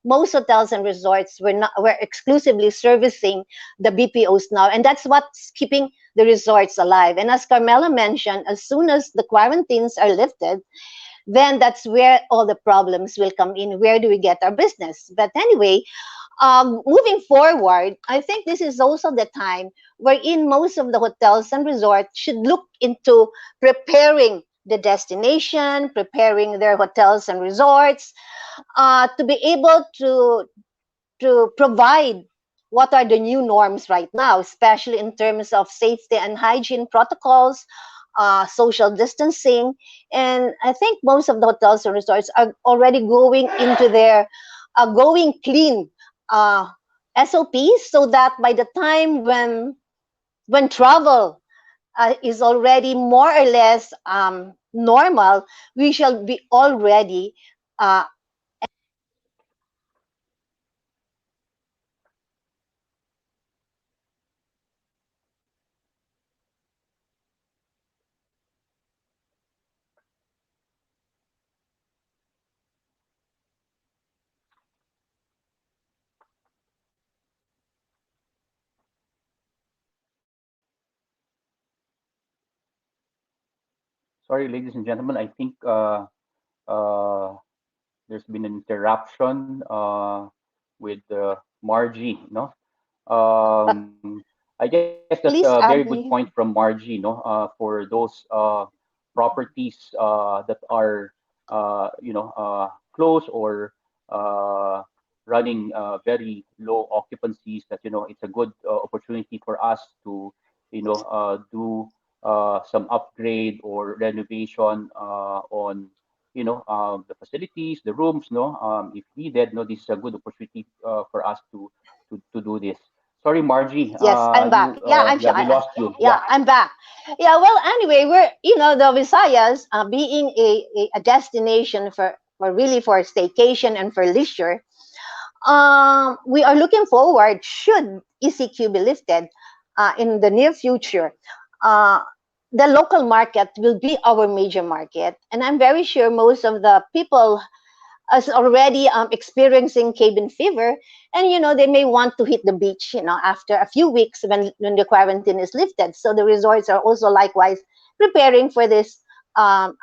most hotels and resorts were exclusively servicing the BPOs now, and that's what's keeping the resorts alive. And as Carmela mentioned, as soon as the quarantines are lifted, then that's where all the problems will come in. Where do we get our business? But anyway, moving forward, I think this is also the time wherein most of the hotels and resorts should look into preparing the destination, preparing their hotels and resorts to be able to provide what are the new norms right now, especially in terms of safety and hygiene protocols, social distancing. And I think most of the hotels and resorts are already going into their going clean SOPs, so that by the time when travel is already more or less normal, we shall be already Sorry, ladies and gentlemen. I think uh, there's been an interruption with Margie. No, I guess that's a please very good add point me. from Margie. No, for those properties that are close or uh, running very low occupancies. That it's a good opportunity for us to do some upgrade or renovation on the facilities, the rooms. No, if needed, no, this is a good opportunity for us to do this. Sorry, Margie. Yes, I'm back. Yeah, I'm sure. Yeah, we lost you. Yeah, Yeah. I'm back. Yeah, well, anyway, we're the Visayas, being a destination for really for staycation and for leisure. We are looking forward, should ECQ be lifted in the near future. Uh, the local market will be our major market, and I'm very sure most of the people is already experiencing cabin fever, and they may want to hit the beach after a few weeks when the quarantine is lifted. So the resorts are also likewise preparing for this time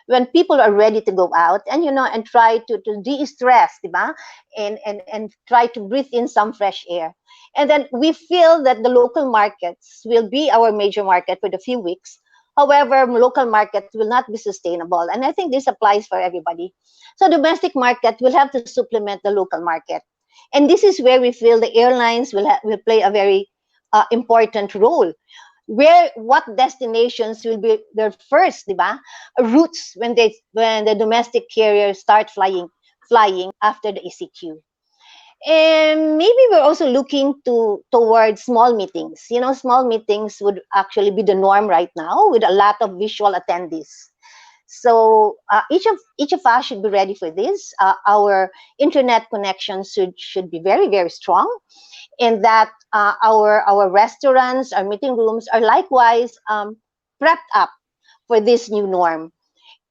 when people are ready to go out and and try to de-stress, diba? And try to breathe in some fresh air. And then we feel that the local markets will be our major market for the few weeks. However, local market will not be sustainable. And I think this applies for everybody. So domestic market will have to supplement the local market. And this is where we feel the airlines will play a very important role. What destinations will be their first, diba, routes when the domestic carriers start flying after the ECQ. And maybe we're also looking towards small meetings. Small meetings would actually be the norm right now with a lot of visual attendees. So each of us should be ready for this. Our internet connection should be very, very strong, and that our restaurants, our meeting rooms are likewise prepped up for this new norm.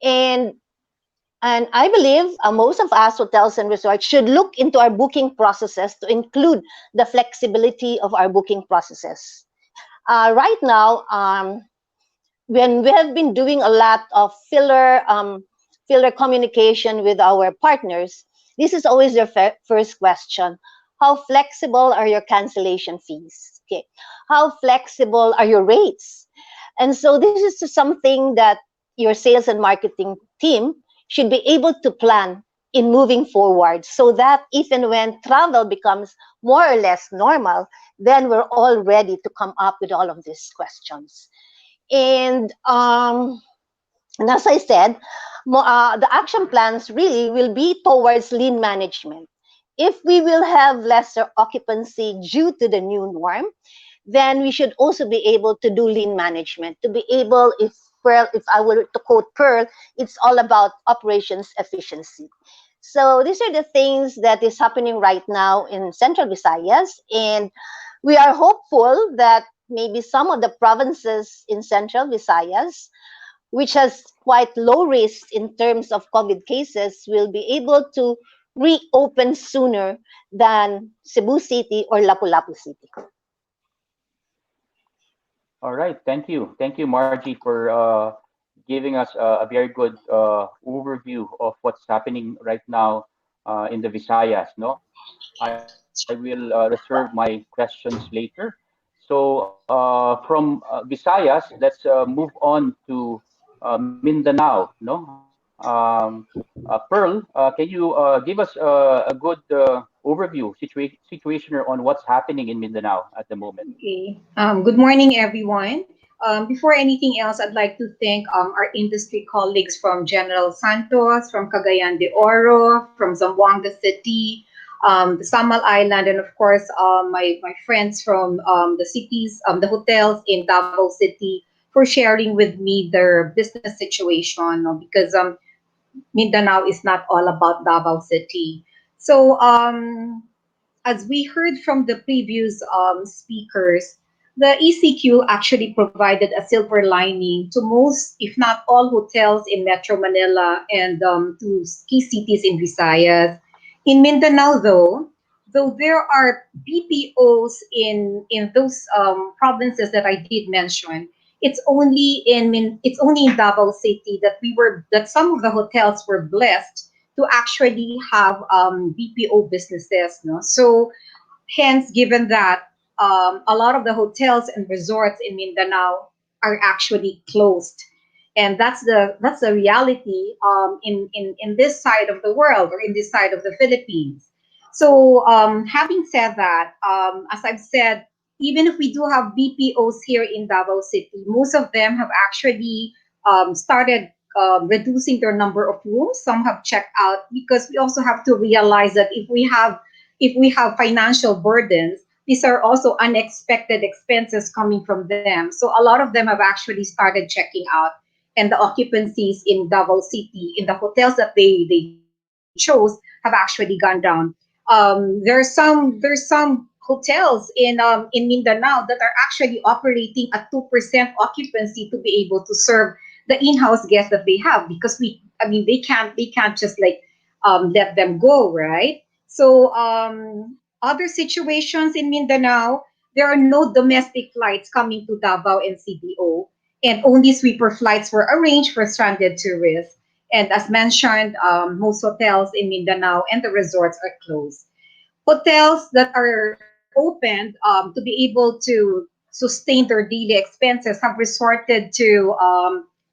And I believe most of us hotels and resorts should look into our booking processes to include the flexibility of our booking processes. Right now, when we have been doing a lot of filler communication with our partners, this is always their first question. How flexible are your cancellation fees? Okay. How flexible are your rates? And so this is something that your sales and marketing team should be able to plan in moving forward, so that if and when travel becomes more or less normal, then we're all ready to come up with all of these questions. And as I said, the action plans really will be towards lean management. If we will have lesser occupancy due to the new norm, then we should also be able to do lean management, to be able, if I were to quote Pearl, it's all about operations efficiency. So these are the things that is happening right now in Central Visayas, and we are hopeful that maybe some of the provinces in Central Visayas, which has quite low risk in terms of COVID cases, will be able to reopen sooner than Cebu City or Lapu-Lapu City. All right. Thank you, Margie, for giving us a very good overview of what's happening right now in the Visayas. No, I will reserve my questions later. So from Visayas, let's move on to Mindanao. No, Pearl, can you give us a good overview, situation on what's happening in Mindanao at the moment? Okay. Good morning, everyone. Before anything else, I'd like to thank our industry colleagues from General Santos, from Cagayan de Oro, from Zamboanga City, the Samal Island, and of course, my friends from the cities, the hotels in Davao City, for sharing with me their business situation, because Mindanao is not all about Davao City. So, as we heard from the previous speakers, the ECQ actually provided a silver lining to most, if not all, hotels in Metro Manila and to key cities in Visayas. In Mindanao, though there are BPOs in those provinces that I did mention, it's only in Davao City that some of the hotels were blessed to actually have BPO businesses. No? So hence, given that a lot of the hotels and resorts in Mindanao are actually closed, and that's the reality in this side of the world, or in this side of the Philippines. So having said that, as I've said, even if we do have BPOs here in Davao City, most of them have actually started reducing their number of rooms. Some have checked out, because we also have to realize that if we have financial burdens, these are also unexpected expenses coming from them. So a lot of them have actually started checking out, and the occupancies in Davao City, in the hotels that they chose, have actually gone down. There's some hotels in Mindanao that are actually operating at 2% occupancy to be able to serve the in-house guests that they have, because they can't just like let them go, right? So other situations in Mindanao, there are no domestic flights coming to Davao and CDO, and only sweeper flights were arranged for stranded tourists. And as mentioned, most hotels in Mindanao and the resorts are closed. Hotels that are opened to be able to sustain their daily expenses have resorted to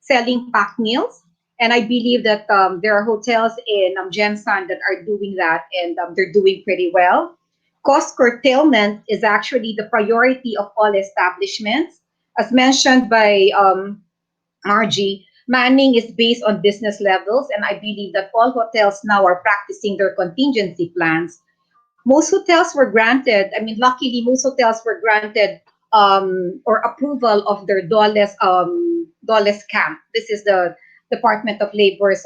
selling packed meals. And I believe that there are hotels in Gensan that are doing that, and they're doing pretty well. Cost curtailment is actually the priority of all establishments. As mentioned by Margie, manning is based on business levels, and I believe that all hotels now are practicing their contingency plans. Most hotels were granted, luckily, most hotels were granted or approval of their DOLES camp. This is the Department of Labor's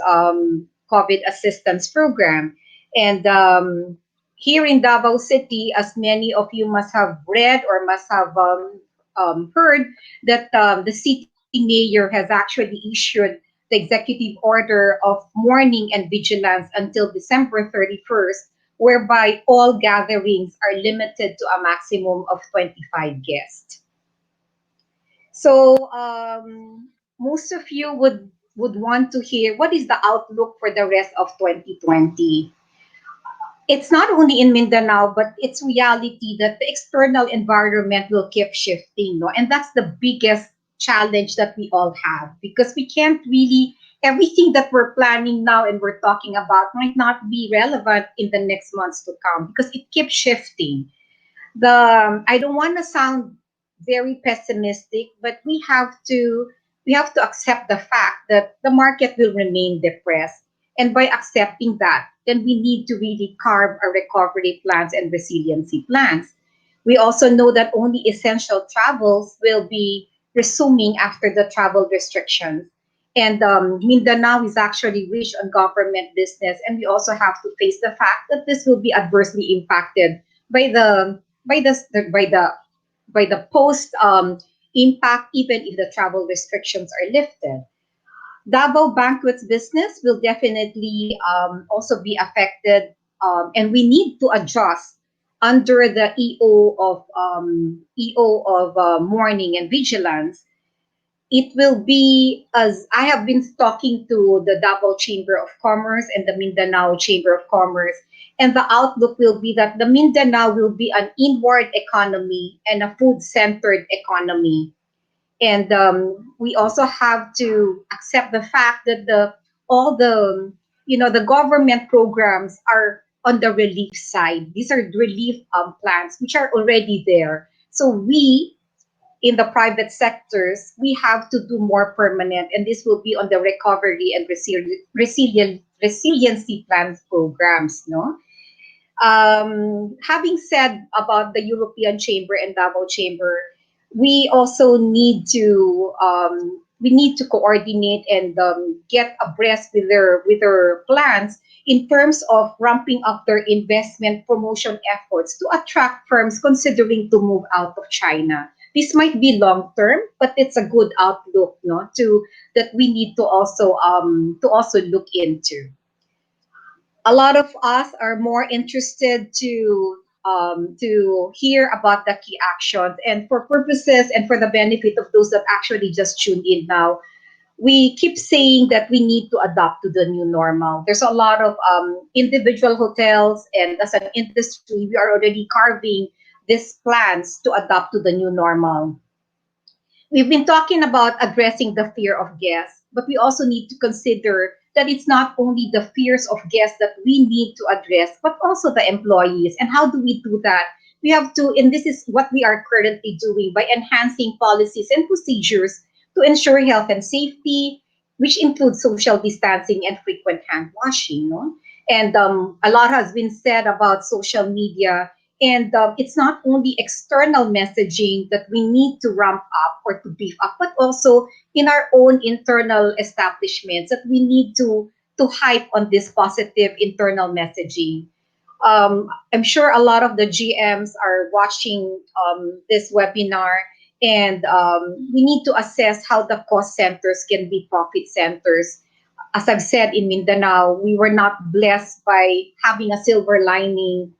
COVID assistance program. And here in Davao City, as many of you must have read or must have heard, that the city mayor has actually issued the executive order of mourning and vigilance until December 31st, whereby all gatherings are limited to a maximum of 25 guests. So most of you would want to hear what is the outlook for the rest of 2020. It's not only in Mindanao, but it's reality that the external environment will keep shifting, no? And that's the biggest challenge that we all have, because we can't really, everything that we're planning now and we're talking about might not be relevant in the next months to come, because it keeps shifting. I don't want to sound very pessimistic, but we have to accept the fact that the market will remain depressed. And by accepting that, then we need to really carve our recovery plans and resiliency plans. We also know that only essential travels will be resuming after the travel restrictions. And Mindanao is actually rich on government business, and we also have to face the fact that this will be adversely impacted by the post impact, even if the travel restrictions are lifted. Davao Banquets business will definitely also be affected, and we need to adjust under the EO of mourning and vigilance. It will be, as I have been talking to the Davao Chamber of Commerce and the Mindanao Chamber of Commerce, and the outlook will be that the Mindanao will be an inward economy and a food-centered economy. And we also have to accept the fact that all the government programs are on the relief side. These are relief plans which are already there. So we in the private sectors, we have to do more permanent, and this will be on the recovery and resiliency plans programs. No, having said about the European Chamber and Davao Chamber, we also need to coordinate and get abreast with their plans in terms of ramping up their investment promotion efforts to attract firms considering to move out of China. This might be long term, but it's a good outlook, no, that we need to also look into. A lot of us are more interested to hear about the key actions, and for purposes and for the benefit of those that actually just tuned in now, we keep saying that we need to adapt to the new normal. There's a lot of individual hotels, and as an industry, we are already carving these plans to adapt to the new normal. We've been talking about addressing the fear of guests, but we also need to consider that it's not only the fears of guests that we need to address, but also the employees. And how do we do that? We have to, and this is what we are currently doing by enhancing policies and procedures to ensure health and safety, which includes social distancing and frequent hand washing. No? And a lot has been said about social media. And it's not only external messaging that we need to ramp up or to beef up, but also in our own internal establishments that we need to hype on this positive internal messaging. I'm sure a lot of the GMs are watching this webinar, and we need to assess how the cost centers can be profit centers. As I've said, in Mindanao, we were not blessed by having a silver lining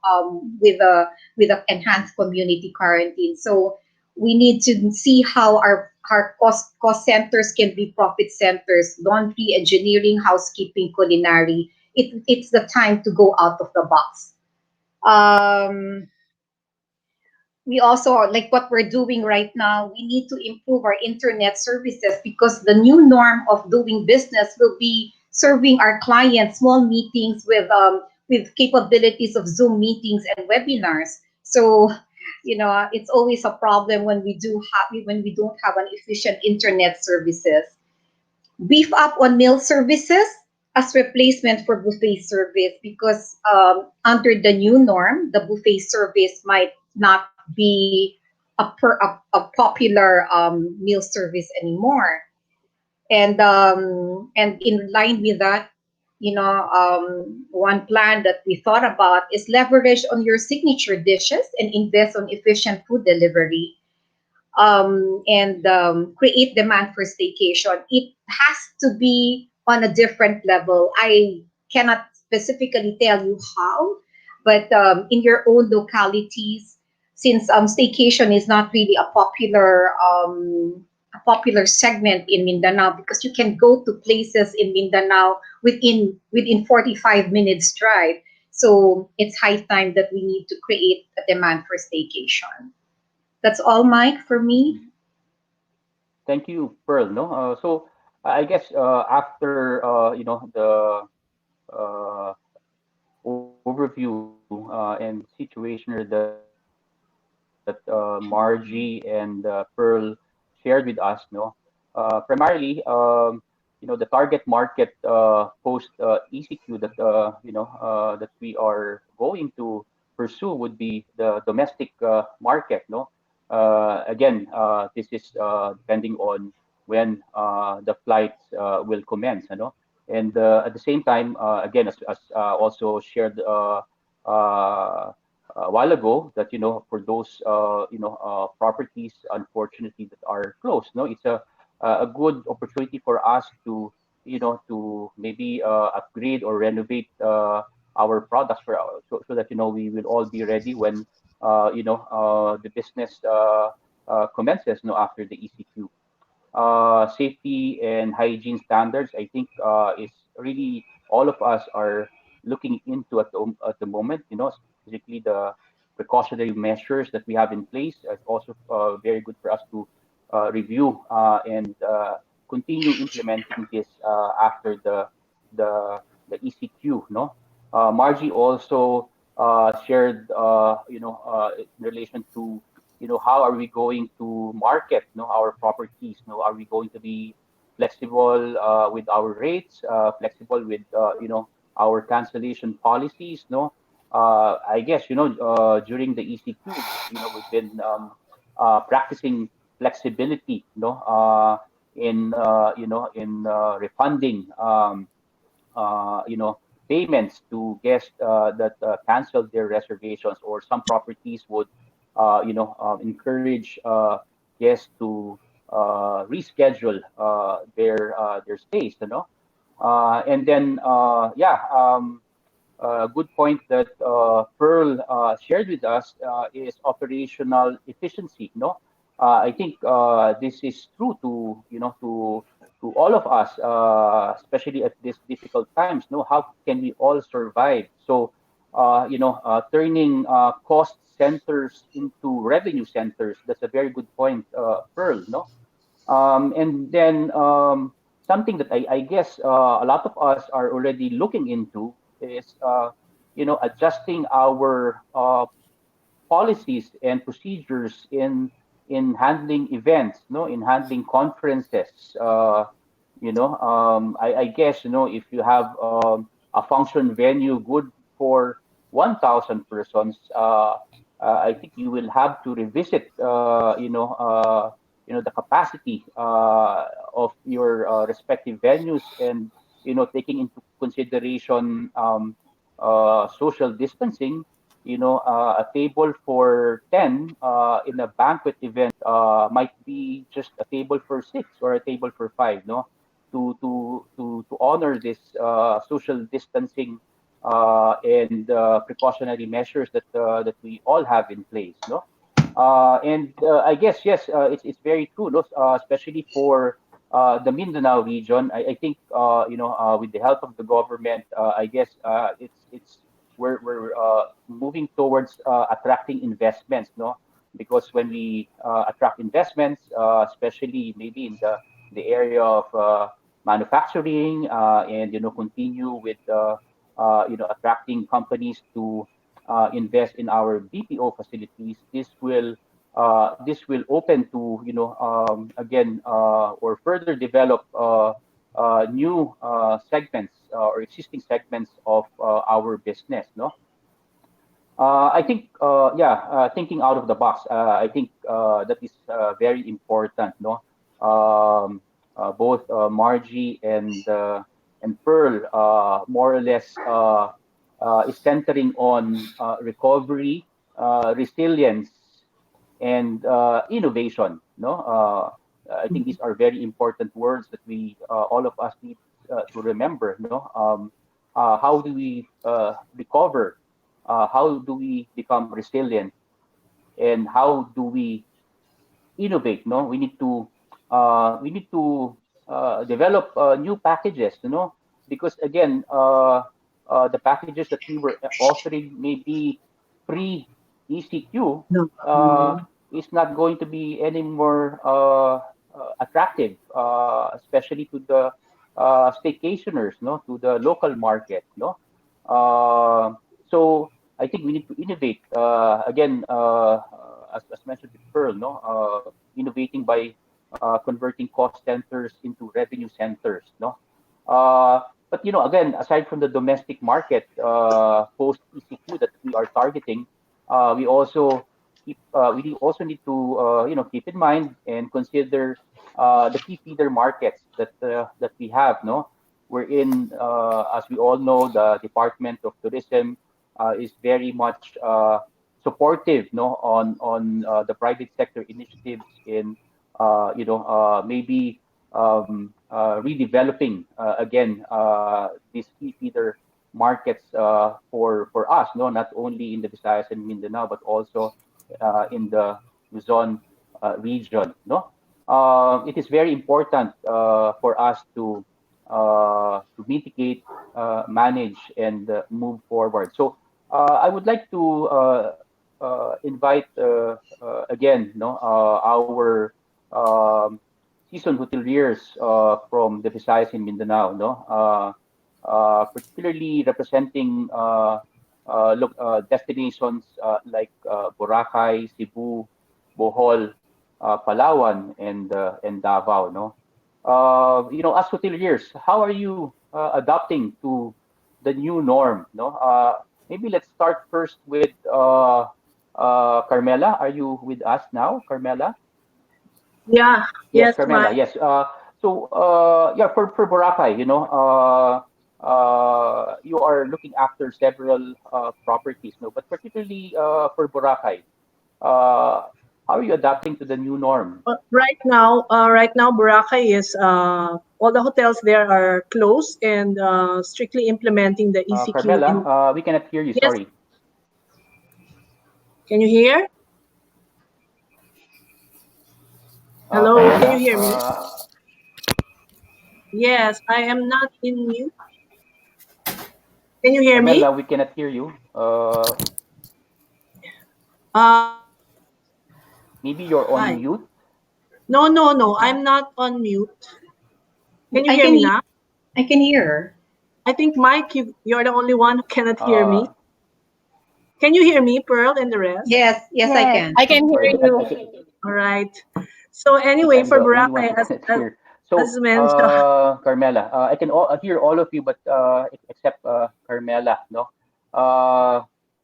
with a enhanced community quarantine. So we need to see how our cost centers can be profit centers: laundry, engineering, housekeeping, culinary. It's the time to go out of the box. Um, we also, like what we're doing right now, we need to improve our internet services, because the new norm of doing business will be serving our clients small meetings with capabilities of Zoom meetings and webinars. So it's always a problem when we don't have an efficient internet services. Beef up on meal services as replacement for buffet service, because under the new norm, the buffet service might not be a popular meal service anymore. And in line with that, one plan that we thought about is leverage on your signature dishes and invest on efficient food delivery, and create demand for staycation. It has to be on a different level. I cannot specifically tell you how, but in your own localities, since staycation is not really a popular segment in Mindanao, because you can go to places in Mindanao within 45 minutes drive. So it's high time that we need to create a demand for staycation. That's all, Mike, for me. Thank you, Pearl. No, so I guess after the uh, overview and situation that Margie and Pearl shared with us, no, primarily, the target market post ECQ that we are going to pursue would be the domestic market, no. Again, this is depending on when the flights will commence, you know. And at the same time, again, as also shared a while ago, that for those properties, unfortunately, that are closed, no, it's a good opportunity for us to to maybe upgrade or renovate our products so that we will all be ready when the business commences, after the ECQ. Safety and hygiene standards, I think, is really all of us are looking into at the moment. Specifically the precautionary measures that we have in place. It's also very good for us to review and continue implementing this after the ECQ. No, Margie also shared, in relation to how are we going to market our properties. Are we going to be flexible with our rates, flexible with our cancellation policies? No, I guess during the ECQ, we've been practicing flexibility, in refunding payments to guests that canceled their reservations, or some properties would encourage guests to reschedule their stays, and then yeah, a good point that Pearl shared with us is operational efficiency. No, I think this is true to to all of us, especially at these difficult times. No, how can we all survive? So, turning cost centers into revenue centers. That's a very good point, Pearl. No, and then something that I guess a lot of us are already looking into is adjusting our policies and procedures in handling events, no, in handling conferences. I guess if you have a function venue good for 1,000 persons, I think you will have to revisit, the capacity of your respective venues, and taking into consideration social distancing. A table for 10 in a banquet event might be just a table for six or a table for five, no, to honor this social distancing and precautionary measures that we all have in place, no. And I guess yes, it's very true, no? Especially for the Mindanao region. I think with the help of the government, I guess it's we're moving towards attracting investments, no? Because when we attract investments, especially maybe in the area of manufacturing, and continue with attracting companies to invest in our BPO facilities, this will open to again or further develop new segments or existing segments of our business, no. I think, thinking out of the box. I think that is very important, no. Both Margie and Pearl, more or less, is centering on recovery, resilience, and innovation. No, I think these are very important words that we all of us need to remember. No, how do we recover? How do we become resilient? And how do we innovate? No, we need to develop new packages. Because again, the packages that we were offering maybe pre ECQ No. is not going to be any more attractive, especially to the staycationers, no, to the local market, no. So I think we need to innovate again, as mentioned with Pearl, no, innovating by converting cost centers into revenue centers, no. But again, aside from the domestic market, post ECQ that we are targeting, we also we also need to keep in mind and consider the key feeder markets that we have, no. We're in, as we all know, the Department of Tourism is very much supportive, no, on the private sector initiatives in maybe redeveloping again these key feeder markets for us, no, not only in the Visayas and Mindanao, but also in the Luzon region, no. It is very important for us to mitigate, manage, and move forward. So I would like to invite again, no, our seasoned hoteliers from the Visayas and Mindanao, no, particularly representing destinations like Boracay, Cebu, Bohol, Palawan, and Davao, no. As hoteliers, how are you adapting to the new norm, no? Maybe let's start first with Carmela. Are you with us now, Carmela? Yeah. Yes, Yes, Carmela. Mike. Yes. So yeah, for Boracay, you are looking after several properties, no, but particularly for Boracay, how are you adapting to the new norm? Right now, Boracay is all the hotels there are closed and strictly implementing the ECQ. Carmela, we cannot hear you. Yes, Sorry. can you hear? Hello, can you Carmela, hear me? Yes, I am not in mute. Can you hear me? Carmela, we cannot hear you. Maybe you're on Hi. mute. No, I'm not on mute. Can you I hear can me hear. now? I can hear. I think Mike, you're the only one who cannot hear me. Uh, Can you hear me, Pearl, and the rest? Yes, I Yes. can. I can hear sorry, you. All right. So I think anyway, I'm for the only one Boracay, who cannot hear. As So, mentioned. Carmela, I can hear all of you, but except Carmela, no.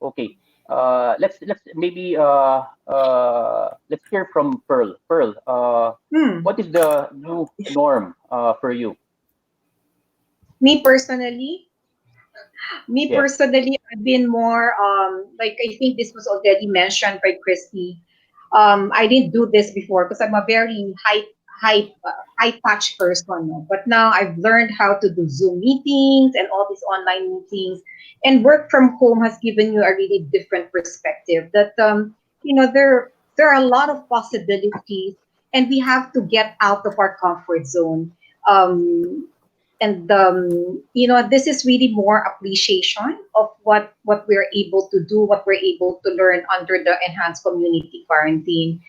Okay. Let's maybe let's hear from Pearl. Pearl, Hmm. what is the new norm for you? Me personally, Me Yes. personally, I've been more like I think this was already mentioned by Christy. I didn't do this before because I'm a very high touch person. No? But now I've learned how to do Zoom meetings and all these online meetings. And work from home has given you a really different perspective. That there are a lot of possibilities, and we have to get out of our comfort zone. Um, and this is really more appreciation of what we're able to do, what we're able to learn under the enhanced community quarantine.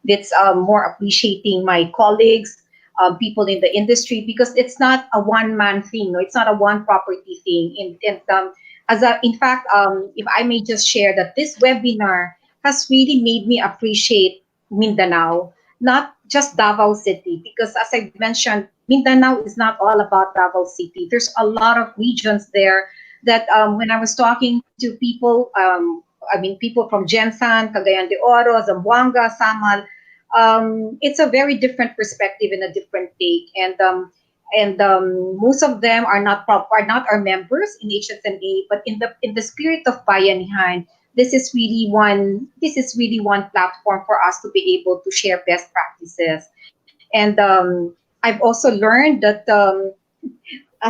It's more appreciating my colleagues, people in the industry, because it's not a one man thing, no, it's not a one property thing. In fact, if I may just share that this webinar has really made me appreciate Mindanao, not just Davao City, because as I mentioned, Mindanao is not all about Davao City. There's a lot of regions there that when I was talking to people, people from Jensan, Cagayan de Oro, Zamboanga, Samal, it's a very different perspective and a different take. And most of them are not our members in HSMA, but in the spirit of Bayanihan, this is really one platform for us to be able to share best practices. And I've also learned that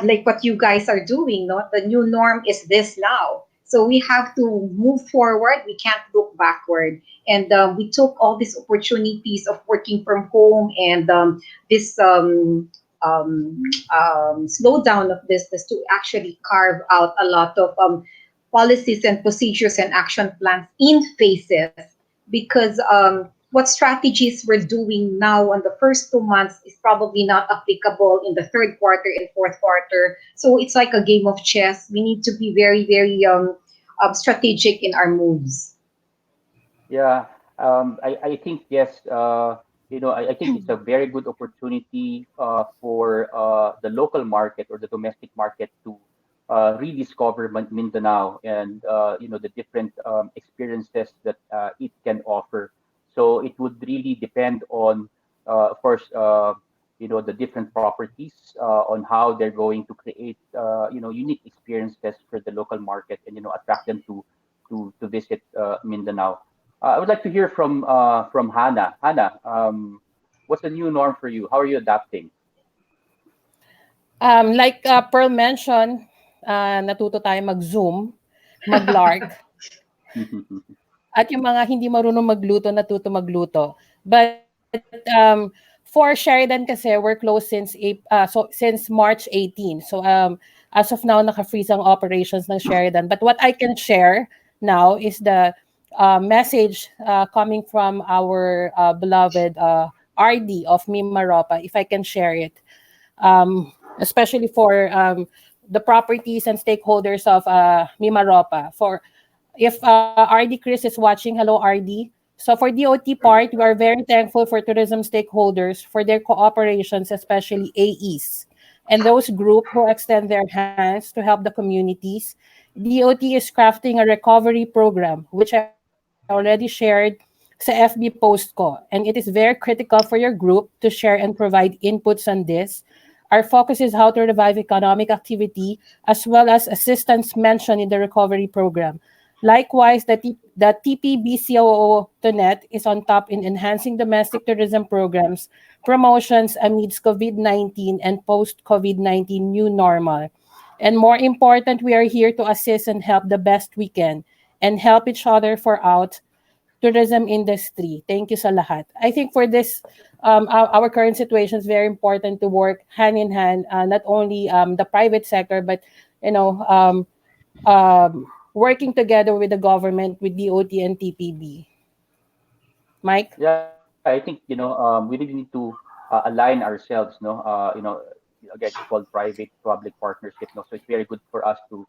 like what you guys are doing, no, the new norm is this now. So we have to move forward. We can't look backward. And we took all these opportunities of working from home and this um, slowdown of business to actually carve out a lot of policies and procedures and action plans in phases, because what strategies we're doing now on the first 2 months is probably not applicable in the third quarter and fourth quarter. So it's like a game of chess. We need to be very, very strategic in our moves. Yeah, I think yes. I think it's a very good opportunity for the local market or the domestic market to rediscover Mindanao and the different experiences that it can offer. So it would really depend on, of course, the different properties on how they're going to create unique experiences for the local market and attract them to visit Mindanao. I would like to hear from Hannah. Hannah, what's the new norm for you? How are you adapting? Like Pearl mentioned, natuto tayo mag-Zoom, mag-LARC, at yung mga hindi marunong magluto, natuto magluto. But for Sheridan kasi, we're closed since March 18. So as of now, naka-freeze ang operations ng Sheridan. But what I can share now is the message coming from our beloved RD of Mimaropa, if I can share it. Especially for the properties and stakeholders of Mimaropa. For if RD Chris is watching, hello RD. So for DOT part, we are very thankful for tourism stakeholders for their cooperations, especially AEs and those groups who extend their hands to help the communities. DOT is crafting a recovery program, which I already shared sa FB post ko. And it is very critical for your group to share and provide inputs on this. Our focus is how to revive economic activity as well as assistance mentioned in the recovery program. Likewise, the TPBCOO.net is on top in enhancing domestic tourism programs, promotions amidst COVID-19 and post-COVID-19 new normal. And more important, we are here to assist and help the best we can and help each other for out tourism industry. Thank you sa lahat. I think for this, our current situation is very important to work hand in hand, not only the private sector, but working together with the government, with DOT and TPB. Mike? Yeah, I think we really need to align ourselves. No, again, it's called private-public partnership. No, so it's very good for us to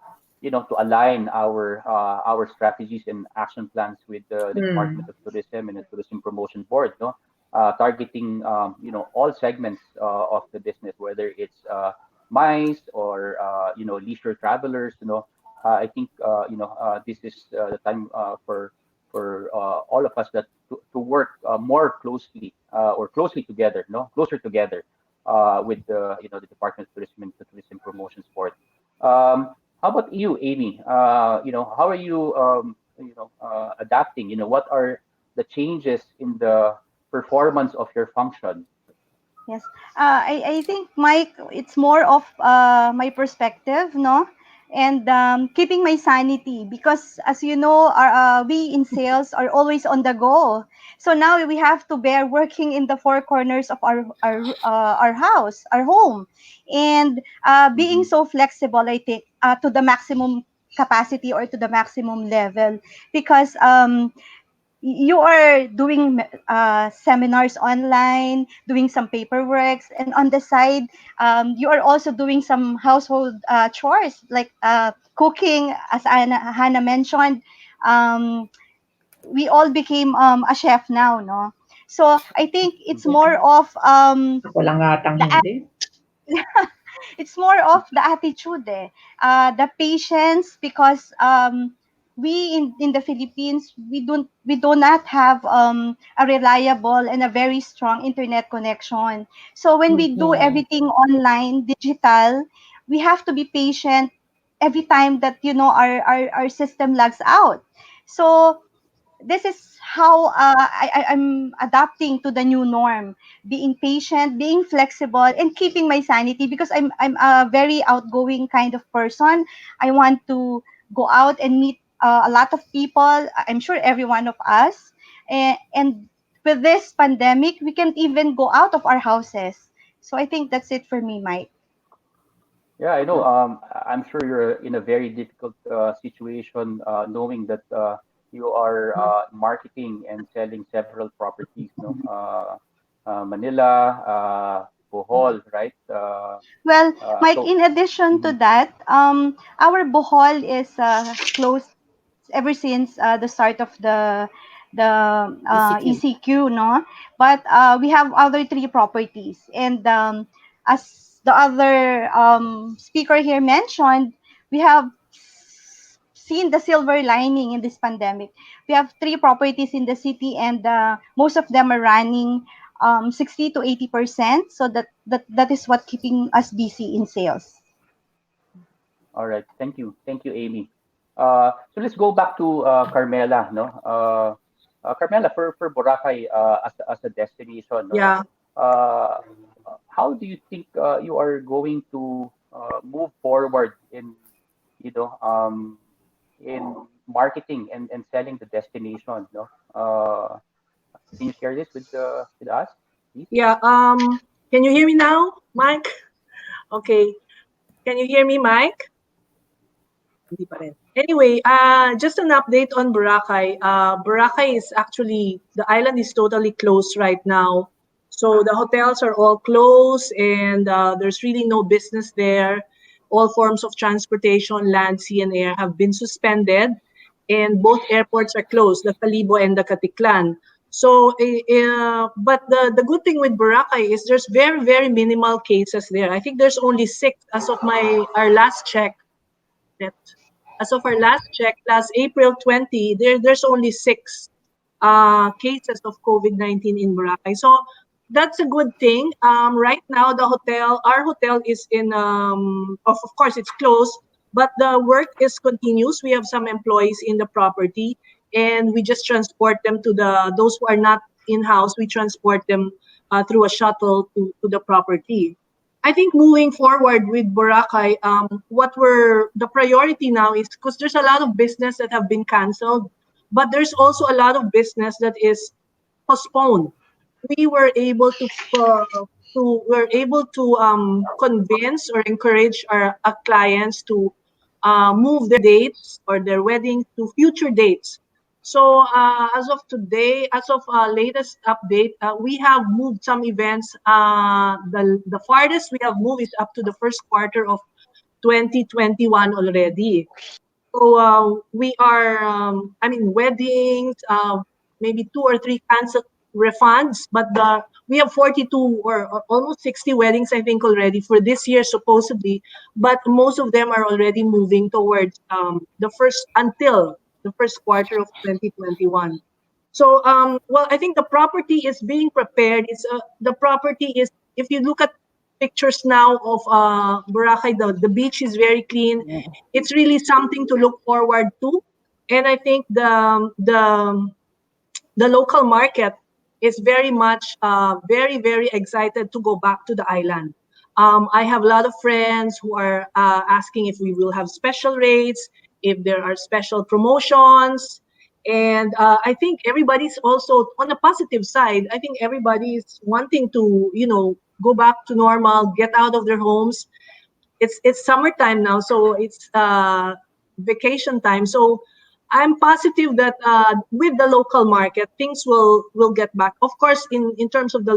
align our strategies and action plans with the Department Hmm. of Tourism and the Tourism Promotion Board. No, targeting all segments of the business, whether it's MICE or leisure travelers. I think this is the time for all of us that to work more closely or closely together, closer together with the Department of Tourism and the Tourism Promotions Board. How about you, Amy? How are you adapting? What are the changes in the performance of your function? Yes. I think, Mike, it's more of my perspective, no? And keeping my sanity because, as you know, we in sales are always on the go. So now we have to bear working in the four corners of our house, our home, and being Mm-hmm. so flexible. I think to the maximum capacity or to the maximum level because you are doing seminars online, doing some paperwork, and on the side, you are also doing some household chores like cooking, as Hannah mentioned. Um, we all became a chef now, no? So I think it's more of Ako lang atang the hindi. it's more of the attitude, the patience, because we in the Philippines we do not have a reliable and a very strong internet connection. So when we do Mm-mm. everything online, digital, we have to be patient every time that our system lags out. So this is how I'm adapting to the new norm, being patient, being flexible, and keeping my sanity because I'm a very outgoing kind of person. I want to go out and meet a lot of people. I'm sure every one of us, and with this pandemic, we can't even go out of our houses. So I think that's it for me, Mike. Yeah, I know. I'm sure you're in a very difficult situation, knowing that you are marketing and selling several properties, Manila, Bohol, right? Well, Mike, So, in addition to mhm. that, our Bohol is closed ever since the start of the ECQ. ECQ, no? But we have other three properties, and as the other speaker here mentioned, we have seen the silver lining in this pandemic. We have three properties in the city, and most of them are running 60 to 80%. So that is what keeping us busy in sales. All right. Thank you, Amy. So let's go back to Carmela, no? Carmela, for Boracay as a destination, Yeah. uh, how do you think you are going to move forward you know, um, in marketing and selling the destination, no? Can you share this with us, please? Yeah. Can you hear me now, Mike? Okay. Can you hear me, Mike? Hindi pa rin. Anyway, just an update on Boracay. Boracay is actually, the island is totally closed right now. So the hotels are all closed and there's really no business there. All forms of transportation, land, sea, and air have been suspended. And both airports are closed, the Calibo and the Caticlan. So, but the good thing with Boracay is there's very, very minimal cases there. I think there's only 6 as of our last check. That as of our last check, last April 20, there's only 6 cases of COVID-19 in Boracay. So that's a good thing. Right now, our hotel is of course, it's closed, but the work is continuous. We have some employees in the property, and we just transport them to those who are not in house. We transport them through a shuttle to the property. I think moving forward with Boracay, the priority now is because there's a lot of business that have been canceled, but there's also a lot of business that is postponed. We were able to convince or encourage our clients to move their dates or their weddings to future dates. So as of today, as of latest update, we have moved some events. The farthest we have moved is up to the first quarter of 2021 already. So we are, weddings, maybe 2 or 3 refunds, but we have 42 or almost 60 weddings, I think, already for this year, supposedly. But most of them are already moving towards until the first quarter of 2021. So, well, I think the property is being prepared. The property is, if you look at pictures now of Boracay, the beach is very clean. It's really something to look forward to. And I think the local market is very much very, very excited to go back to the island. I have a lot of friends who are asking if we will have special rates, if there are special promotions. And I think everybody's also on the positive side. I think everybody's wanting to, go back to normal, get out of their homes. It's summertime now, so it's vacation time. So I'm positive that with the local market, things will get back. Of course, in terms of the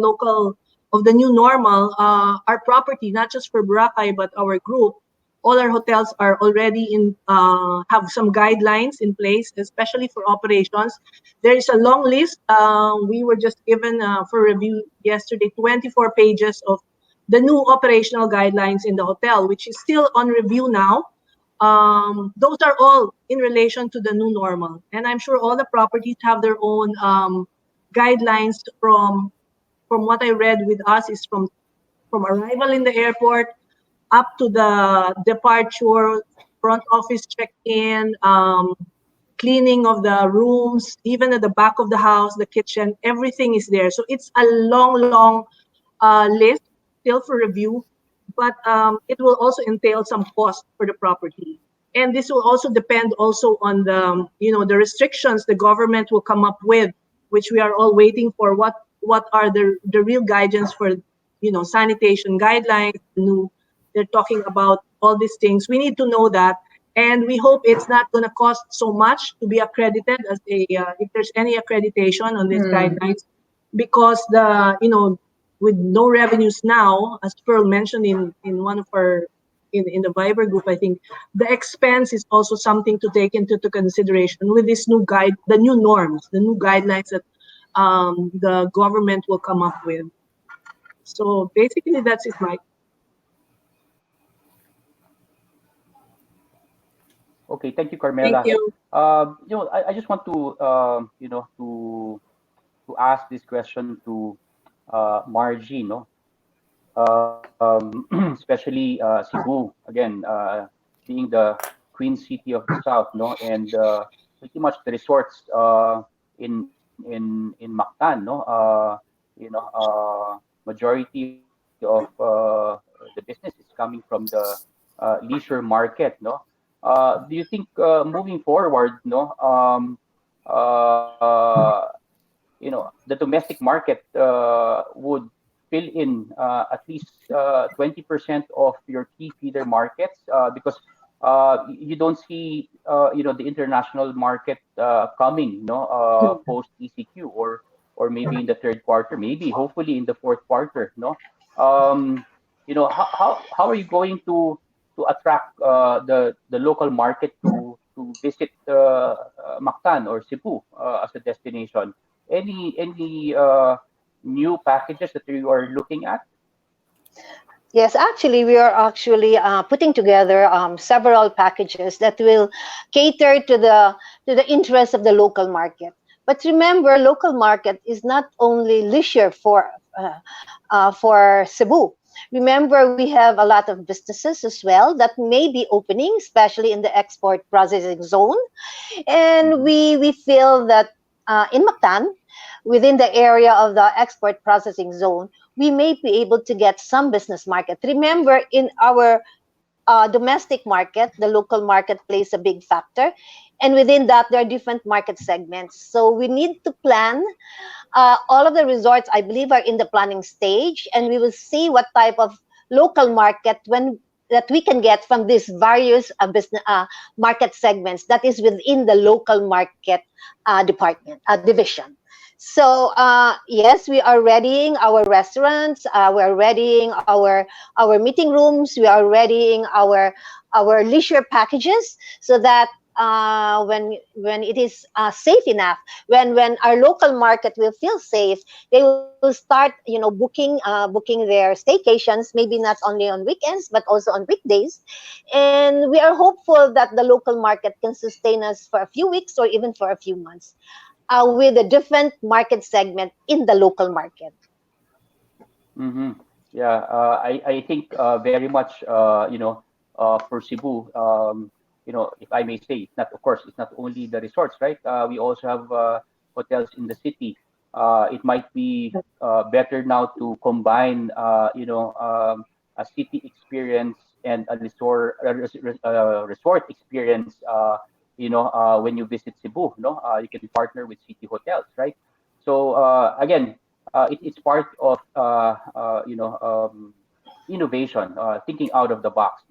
new normal, our property, not just for Boracay but our group, all our hotels are already have some guidelines in place, especially for operations. There is a long list. We were just given for review yesterday 24 pages of the new operational guidelines in the hotel, which is still on review now. Those are all in relation to the new normal. And I'm sure all the properties have their own guidelines from what I read with us is from arrival in the airport up to the departure, front office check-in, cleaning of the rooms, even at the back of the house, the kitchen, everything is there. So it's a long, long list still for review, but it will also entail some cost for the property. And this will also depend also on the restrictions the government will come up with, which we are all waiting for. What are the real guidance for, sanitation guidelines? They're talking about all these things. We need to know that, and we hope it's not going to cost so much to be accredited as if there's any accreditation on these guidelines, because with no revenues now, as Pearl mentioned in one of our in the Viber group, I think the expense is also something to take into consideration with this new the new norms, the new guidelines that the government will come up with. So basically, that's it, Mike. Okay, thank you, Carmela. Thank you. I just want to to ask this question to Margie, no? Especially Cebu, again, being the Queen City of the South, no, and pretty much the resorts in Mactan, no, majority of the business is coming from the leisure market, no. Do you think moving forward, no, the domestic market would fill in at least 20% of your key feeder markets, because you don't see the international market coming, no, post ECQ, or maybe in the third quarter, maybe hopefully in the fourth quarter, no. How are you going to attract the local market to visit Mactan or Cebu as a destination? Any new packages that you are looking at? Yes, actually, we are actually putting together several packages that will cater to the interests of the local market. But remember, local market is not only leisure for Cebu. Remember, we have a lot of businesses as well that may be opening, especially in the export processing zone. And we feel that in Mactan, within the area of the export processing zone, we may be able to get some business market. Remember, in our domestic market, the local market plays a big factor. And within that, there are different market segments. So we need to plan. All of the resorts, I believe, are in the planning stage, and we will see what type of local market that we can get from these various business market segments that is within the local market division. So yes, we are readying our restaurants. We are readying our meeting rooms. We are readying our leisure packages so that when it is safe enough, when our local market will feel safe, they will start, booking their staycations, maybe not only on weekends but also on weekdays. And we are hopeful that the local market can sustain us for a few weeks or even for a few months, with a different market segment in the local market. Mm-hmm. Yeah, I think very much, for Cebu, if I may say, it's not, of course, it's not only the resorts, right? We also have hotels in the city. It might be better now to combine, a city experience and a resort experience, when you visit Cebu, you can partner with city hotels, right? So again, it's part of innovation, thinking out of the box.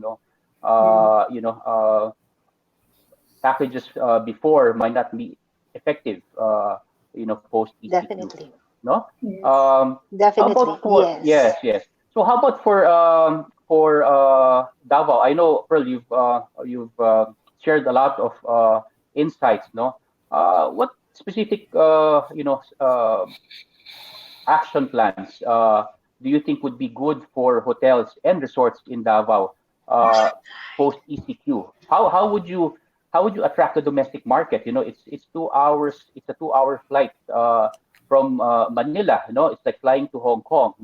Packages before might not be effective. Post ECQ. Definitely. No. Yes. Um, how Definitely. about for Yes. yes, yes. So how about for Davao? I know Pearl, you've shared a lot of insights. No. What specific action plans do you think would be good for hotels and resorts in Davao uh, post ECQ? How would you attract the domestic market? It's 2 hours. It's a 2 hour flight from Manila. It's like flying to Hong Kong.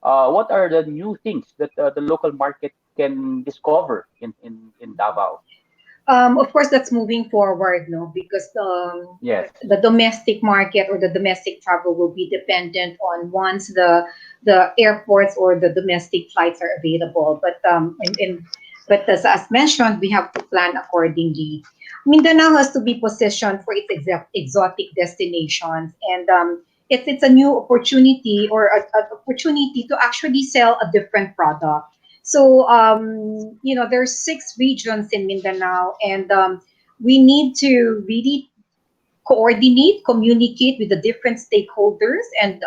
What are the new things that the local market can discover in Davao? Of course, that's moving forward, no, because Yes. the domestic market or the domestic travel will be dependent on once the airports or the domestic flights are available. But as mentioned, we have to plan accordingly. Mindanao has to be positioned for its exotic destinations, and it's a new opportunity or an opportunity to actually sell a different product. So, there's 6 regions in Mindanao, and we need to really coordinate, communicate with the different stakeholders and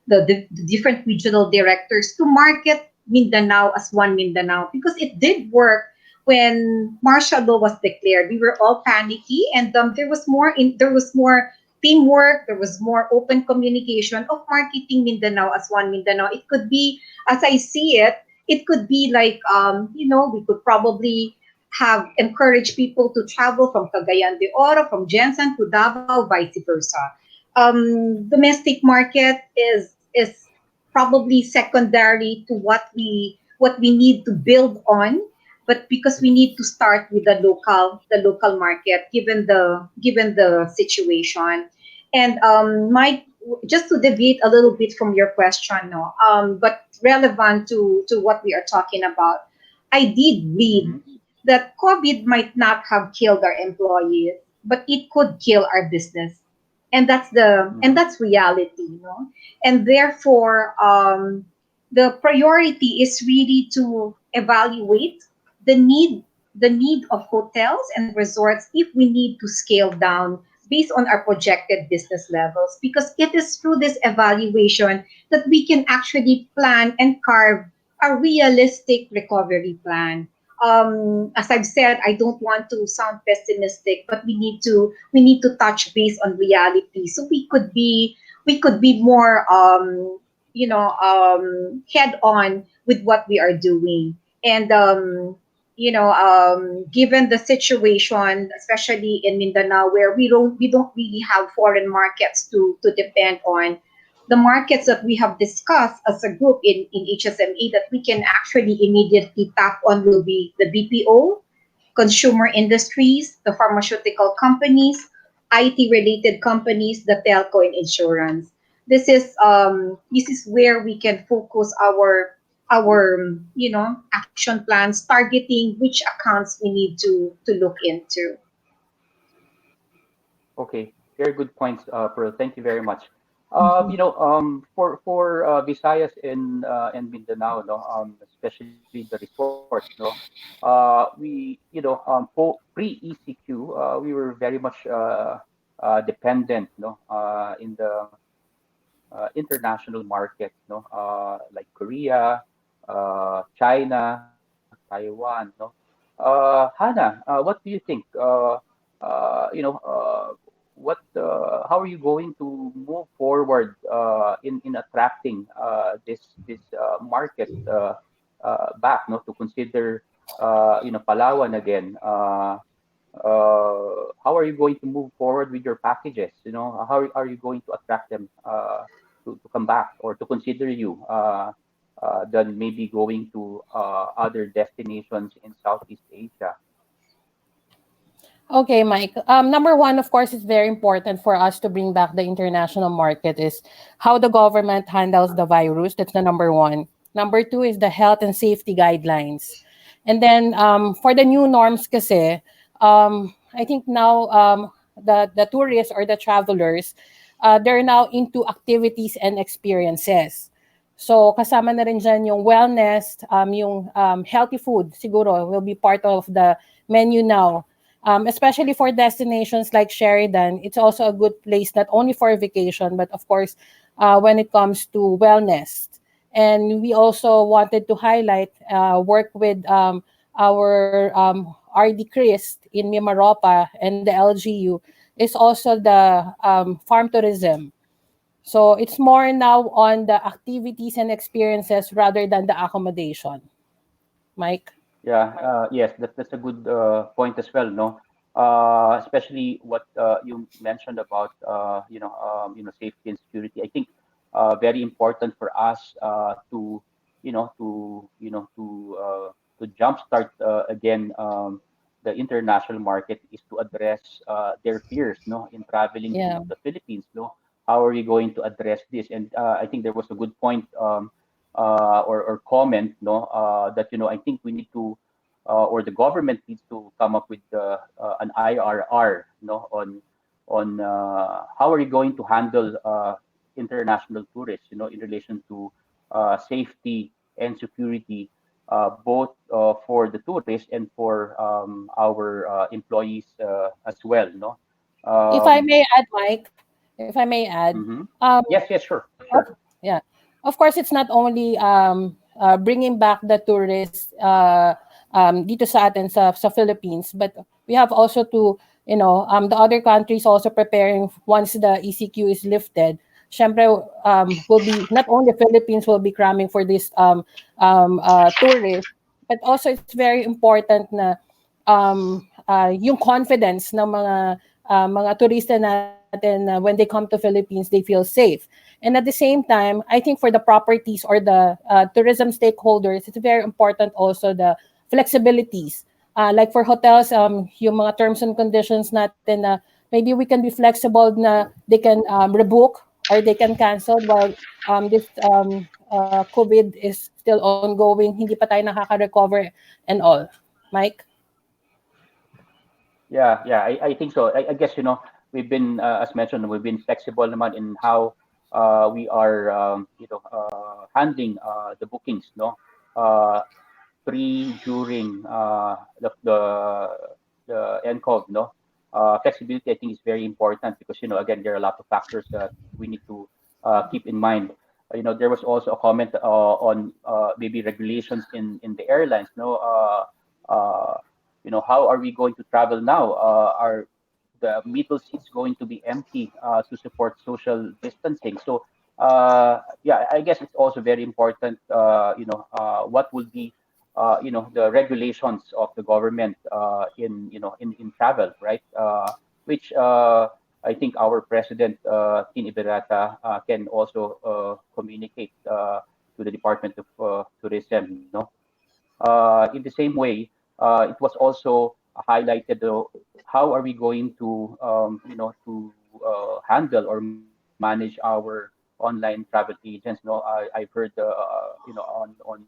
the different regional directors to market Mindanao as one Mindanao, because it did work when martial law was declared. We were all panicky, and there was more teamwork, there was more open communication of marketing Mindanao as one Mindanao. It could be, as I see it, it could be like, we could probably have encouraged people to travel from Cagayan de Oro, from Jensen to Davao, vice versa. Domestic market is probably secondary to what we need to build on, but because we need to start with the local market, given the situation. And my just to deviate a little bit from your question, no, but relevant to what we are talking about, I did read Mm-hmm. that COVID might not have killed our employees, but it could kill our business. And that's reality, And therefore, the priority is really to evaluate the need the need of hotels and resorts if we need to scale down based on our projected business levels, because it is through this evaluation that we can actually plan and carve a realistic recovery plan. As I've said, I don't want to sound pessimistic, but we need to touch base on reality, so we could be more head on with what we are doing. And given the situation, especially in Mindanao, where we don't really have foreign markets to depend on, the markets that we have discussed as a group in HSMA that we can actually immediately tap on will be the BPO, consumer industries, the pharmaceutical companies, IT related companies, the telco and insurance. This is where we can focus our action plans, targeting which accounts we need to look into. Okay, very good points, Pearl. Thank you very much. Mhm. For Visayas and Mindanao, no, especially the resorts, no, pre-ECQ, we were very much dependent, no, in the international markets, no, like Korea, China, Taiwan, no. Hannah, what do you think? what how are you going to move forward in attracting this market back, no, to consider Palawan again. How are you going to move forward with your packages? How are you going to attract them to come back or to consider you than maybe going to other destinations in Southeast Asia? Okay, Mike. Number one, of course, it's very important for us to bring back the international market is how the government handles the virus. That's the number one. Number two is the health and safety guidelines. And then for the new norms kasi, I think now the tourists or the travelers, they're now into activities and experiences. So kasama na rin dyan yung wellness, yung healthy food siguro will be part of the menu now. Especially for destinations like Sheridan, it's also a good place not only for vacation, but of course, when it comes to wellness. And we also wanted to highlight work with our RD Chris in Mimaropa and the LGU is also the farm tourism. So it's more now on the activities and experiences rather than the accommodation. Mike? Yeah, yes, that's a good point as well, no? Especially what you mentioned about safety and security. I think very important for us to jumpstart again the international market is to address their fears, no, in traveling Yeah. to the Philippines, no. How are you going to address this? And I think there was a good point or comment, no, that I think we need to or the government needs to come up with an IRR, no, on how are you going to handle international tourists, in relation to safety and security, both for the tourists and for our employees as well, no. If I Um, may add, Mike, if I may add, mhm. um, Yes, yes, sure, of, sure. yeah, of course, it's not only bringing back the tourists dito sa atin sa Philippines, but we have also to, the other countries also preparing once the ECQ is lifted. Syempre, will be not only Philippines will be cramming for this tourists, but also it's very important na yung confidence ng mga turista natin when they come to Philippines, they feel safe. And at the same time, I think for the properties or the tourism stakeholders, it's very important also the flexibilities. Like for hotels, yung mga terms and conditions natin na maybe we can be flexible na they can rebook or they can cancel while this COVID is still ongoing, hindi pa tayo nakaka-recover and all. Mike? Yeah, I think so. I guess, we've been, as mentioned, we've been flexible naman in how we are, handling the bookings, no? Uh, Pre, during the NCOV, no? Flexibility, I think, is very important because, again, there are a lot of factors that we need to keep in mind. There was also a comment on maybe regulations in the airlines, no? Uh, how are we going to travel now? Are the middle seats going to be empty to support social distancing? So, yeah, I guess it's also very important, what will be, the regulations of the government in travel, right? Which I think our president, Tin Iberata, can also communicate to the Department of Tourism, no? In the same way, it was also highlighted how are we going to handle or manage our online travel agents. No, I've heard on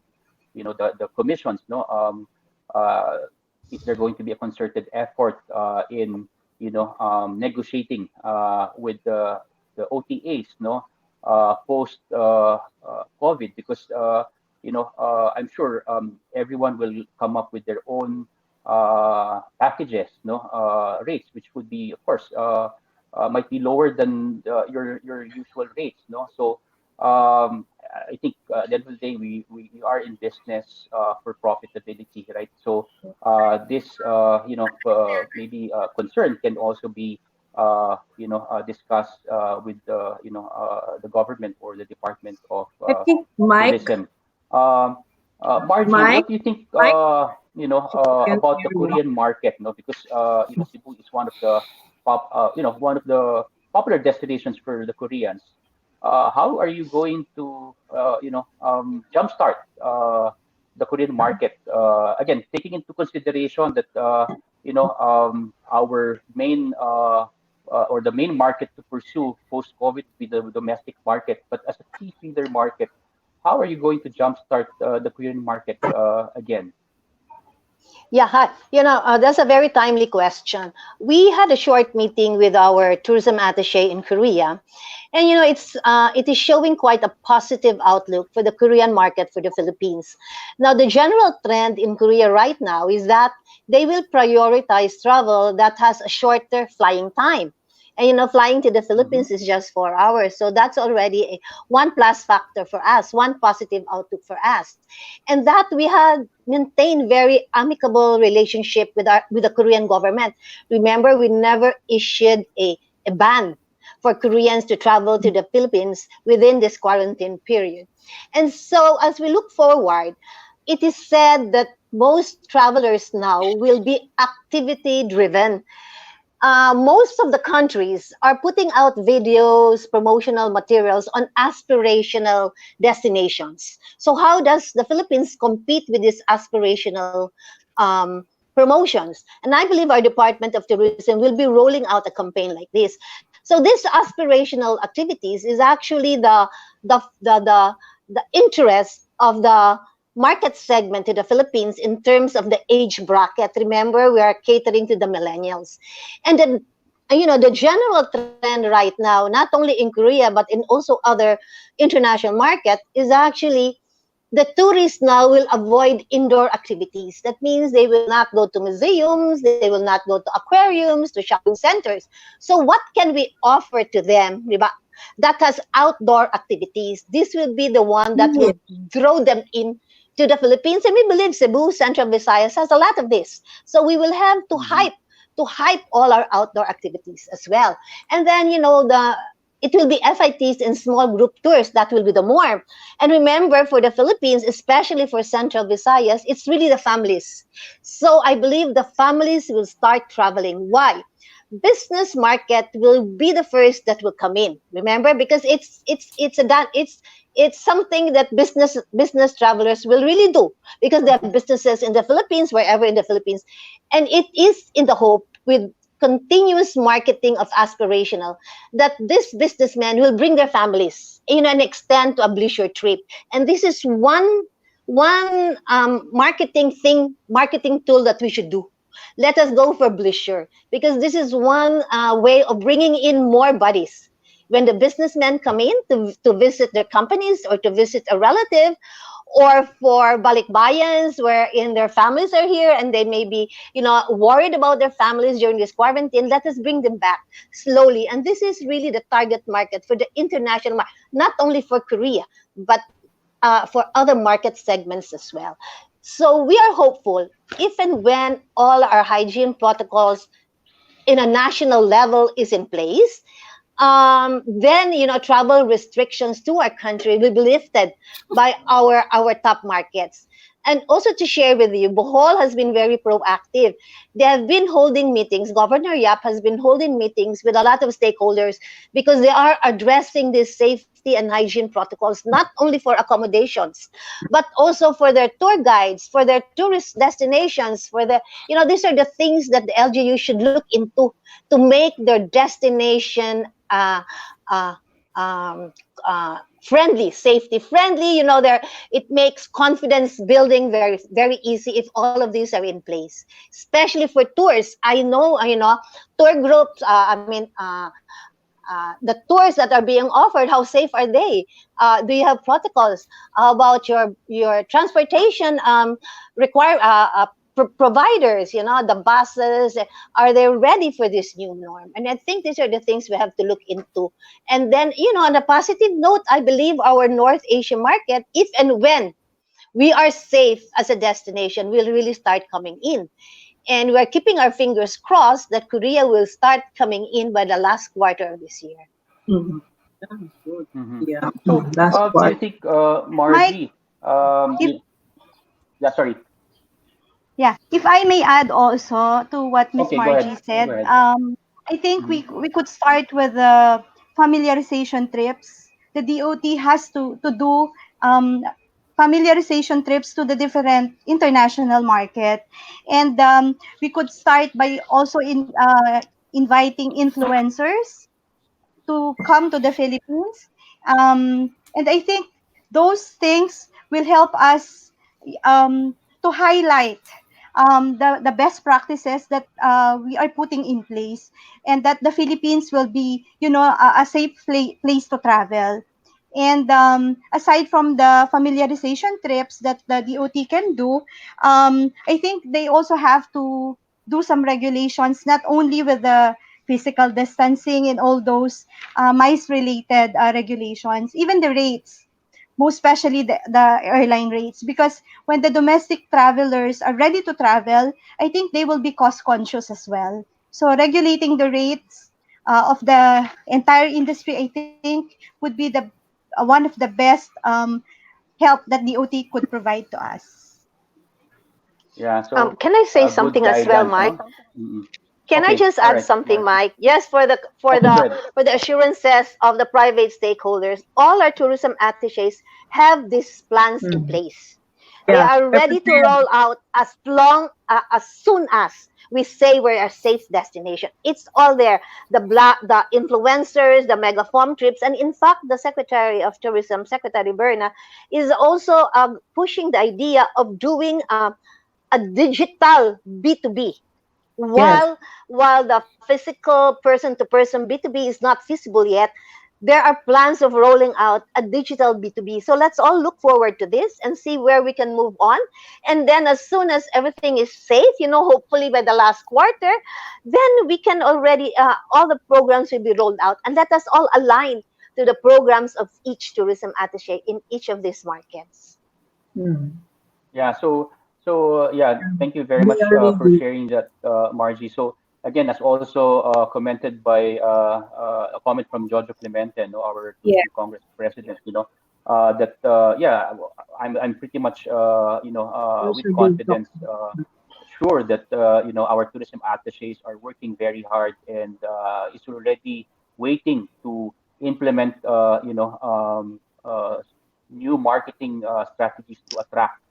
the commissions. No, uh, is there going to be a concerted effort in negotiating with the OTAs, no, post COVID, because I'm sure everyone will come up with their own packages, no, rates, which would be, of course, might be lower than your usual rates, no. So I think at the end of the day, we are in business for profitability, right? So this maybe concern can also be discussed with the government or the Department of I think Mike, Tourism. Um, Margie, Mike, what do you think Mike, can't about the hear you. Korean market? Because Cebu is one of the one of the popular destinations for the Koreans. How are you going to jumpstart the Korean market? Again, taking into consideration that our main or the main market to pursue post-COVID will be the domestic market. But as a key feeder market, how are you going to jumpstart the Korean market again? Yeah, hi. That's a very timely question. We had a short meeting with our tourism attaché in Korea, and it is showing quite a positive outlook for the Korean market for the Philippines. Now, the general trend in Korea right now is that they will prioritize travel that has a shorter flying time. And flying to the Mm-hmm. Philippines is just 4 hours, so that's already one plus factor for us, one positive outlook for us, and that we had maintained very amicable relationship with the Korean government. Remember, we never issued a ban for Koreans to travel to the Philippines within this quarantine period. And so as we look forward, it is said that most travelers now will be activity driven. Most of the countries are putting out videos, promotional materials on aspirational destinations. So, how does the Philippines compete with these aspirational um, promotions? And I believe our Department of Tourism will be rolling out a campaign like this. So, these aspirational activities is actually the interest of the market segment to the Philippines in terms of the age bracket. Remember, we are catering to the millennials. And then, the general trend right now, not only in Korea, but in also other international market, is actually the tourists now will avoid indoor activities. That means they will not go to museums, they will not go to aquariums, to shopping centers. So what can we offer to them, diba, that has outdoor activities? This will be the one that will draw them in to the Philippines. And we believe Cebu, Central Visayas has a lot of this. So we will have Mm-hmm. to hype all our outdoor activities as well. And then, it will be FITs and small group tours. That will be the norm. And remember, for the Philippines, especially for Central Visayas, it's really the families. So I believe the families will start traveling. Why? Business market will be the first that will come in. Remember, because it's something that business travelers will really do, because they have businesses in the Philippines, wherever in the Philippines, and it is in the hope with continuous marketing of aspirational that this businessmen will bring their families, and extend to a leisure trip. And this is one marketing tool that we should do. Let us go for bleisure, because this is one way of bringing in more bodies. When the businessmen come in to visit their companies or to visit a relative, or for balikbayans wherein their families are here and they may be worried about their families during this quarantine, let us bring them back slowly. And this is really the target market for the international market, not only for Korea, but for other market segments as well. So we are hopeful, if and when all our hygiene protocols in a national level is in place, then travel restrictions to our country will be lifted by our top markets. And also to share with you, Bohol has been very proactive. They have been holding meetings. Governor Yap has been holding meetings with a lot of stakeholders, because they are addressing these safety and hygiene protocols, not only for accommodations, but also for their tour guides, for their tourist destinations, for these are the things that the LGU should look into to make their destination uh, um, friendly, safety friendly. There, it makes confidence building very, very easy if all of these are in place. Especially for tours, I know, tour groups. The tours that are being offered, how safe are they? Do you have protocols? How about your transportation require providers, the buses, are they ready for this new norm? And I think these are the things we have to look into. And then, on a positive note, I believe our North Asia market, if and when we are safe as a destination, will really start coming in. And we're keeping our fingers crossed that Korea will start coming in by the last quarter of this year. Mhm. Yeah, good. Yeah. So, Last do you part. think, Mike, Margie, if yeah, sorry. yeah, if I may add also to what Miss Okay, go Margie ahead. Go said, ahead. I think Mhm. we could start with the familiarization trips. The DOT has to do familiarization trips to the different international market, and we could start by also inviting influencers to come to the Philippines. And I think those things will help us to highlight the best practices that we are putting in place, and that the Philippines will be, a safe place to travel. And aside from the familiarization trips that the DOT can do, I think they also have to do some regulations, not only with the physical distancing and all those MICE related regulations, even the rates, most especially the airline rates, because when the domestic travelers are ready to travel, I think they will be cost conscious as well. So regulating the rates of the entire industry, I think, would be the one of the best help that the OT could provide to us. Yeah, so Can I say good something as well, guidance, Mike? no? Mm-mm. Can I Okay, just all add right, something, Margie. Mike? Yes, for the for Okay, go the ahead. for the assurances of the private stakeholders, all our tourism attaches have these plans in Mm. place. They Yeah. are They're ready to prepared. roll out as soon as we say we're a safe destination. It's all there. The influencers, the mega farm trips, and in fact, the Secretary of Tourism, Secretary Berna, is also pushing the idea of doing a digital B2B, Yes. while the physical person to person B2B is not feasible yet. There are plans of rolling out a digital B2B. So let's all look forward to this and see where we can move on. And then as soon as everything is safe, hopefully by the last quarter, then we can already, all the programs will be rolled out. And let us all align to the programs of each tourism attaché in each of these markets. Mm. Yeah, so yeah, thank you very We much are for ready. sharing that, Margie. So again, as also commented by a comment from Giorgio Clemente, our Yeah. Tourism Congress president, that yeah, I'm pretty much with Also being confidence sure that our tourism attachés are working very hard and is already waiting to implement new marketing strategies to attract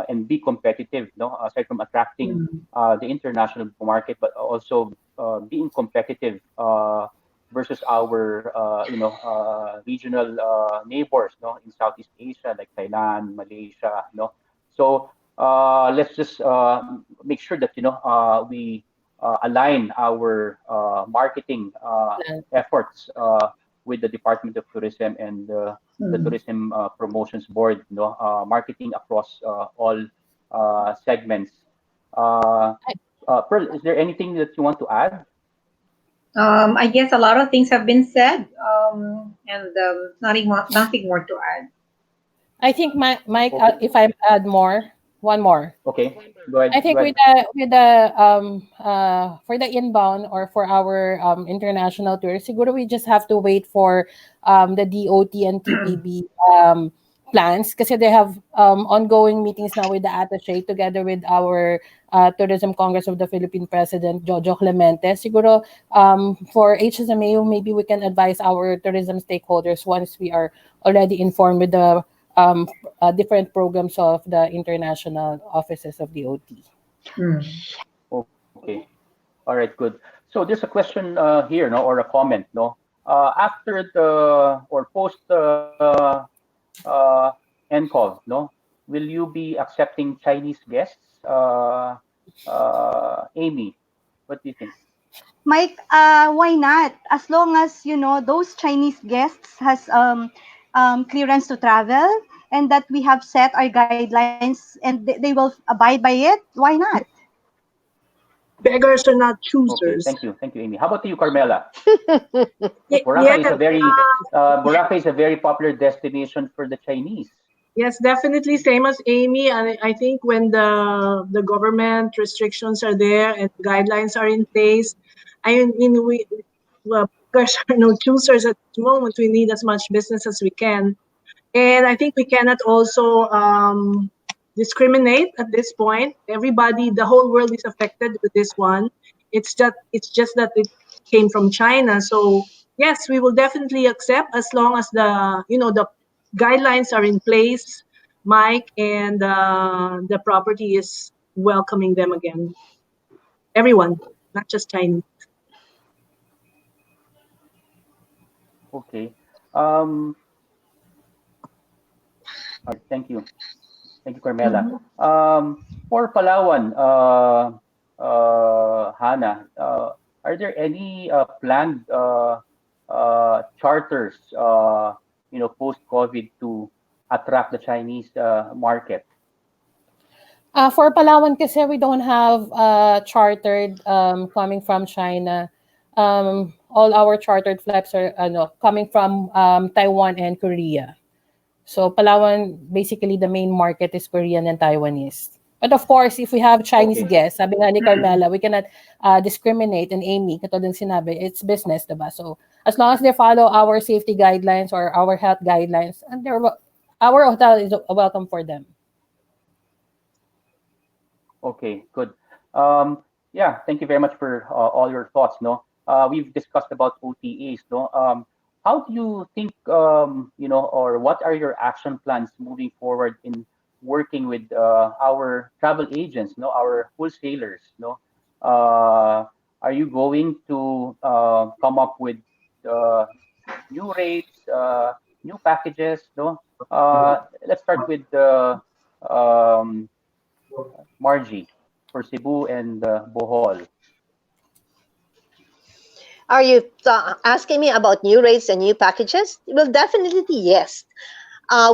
and be competitive, aside from attracting Mm. the international market, but also being competitive versus our regional neighbors, in Southeast Asia like Thailand, Malaysia, So let's just make sure that we align our marketing efforts with the Department of Tourism and the Mm. Tourism Promotions Board, marketing across all segments. Uh, Pearl, is there anything that you want to add? I guess a lot of things have been said, and nothing more to add. I think Mike, Okay, if I add more, one more. okay, go ahead, I go think ahead. with the for the inbound or for our international tours, siguro we just have to wait for the DOT and TPB plans kasi they have ongoing meetings now with the attaché together with our Tourism Congress of the Philippine President Jojo Clemente. Siguro for HSMA, maybe we can advise our tourism stakeholders once we are already informed with the um, different programs of the international offices of the OT. Mm. Okay, all right, good. So there's a question here, no, or a comment, no. After the or post NCOV, no, will you be accepting Chinese guests? Amy, what do you think? Mike, why not? As long as those Chinese guests has clearance to travel, and that we have set our guidelines and they will abide by it, why not? Beggars are not Okay, choosers. thank you, Amy. How about you, Carmela? Yes, Boracay is a very popular destination for the Chinese. yes, definitely same as Amy. And I think when the government restrictions are there and guidelines are in place, I mean we well, beggars are no choosers at the moment. We need as much business as we can. And I think we cannot also discriminate at this point. Everybody, the whole world is affected with this one. It's just that it came from China. So yes, we will definitely accept as long as the guidelines are in place, Mike, and the property is welcoming them again. Everyone, not just Chinese. Okay. Um, all right, thank you. Thank you, Carmela. Mhm. For Palawan, Hannah, are there any planned charters, post-COVID to attract the Chinese market? For Palawan kasi we don't have chartered coming from China. All our chartered flights are coming from Taiwan and Korea. So Palawan, basically the main market is Korean and Taiwanese. But of course, if we have Chinese Okay. guests, sabi nga ni Carmela, we cannot discriminate. And Amy, katulad ng sinabi, it's business, diba? So as long as they follow our safety guidelines or our health guidelines, and our hotel is welcome for them. Okay, good. Yeah, thank you very much for all your thoughts. No, we've discussed about OTAs. No, how do you think, or what are your action plans moving forward in working with our travel agents, no, our wholesalers, no? Are you going to come up with uh, new rates, new packages, no? Let's start with um, Margie for Cebu and Bohol. Are you asking me about new rates and new packages? Well, definitely yes.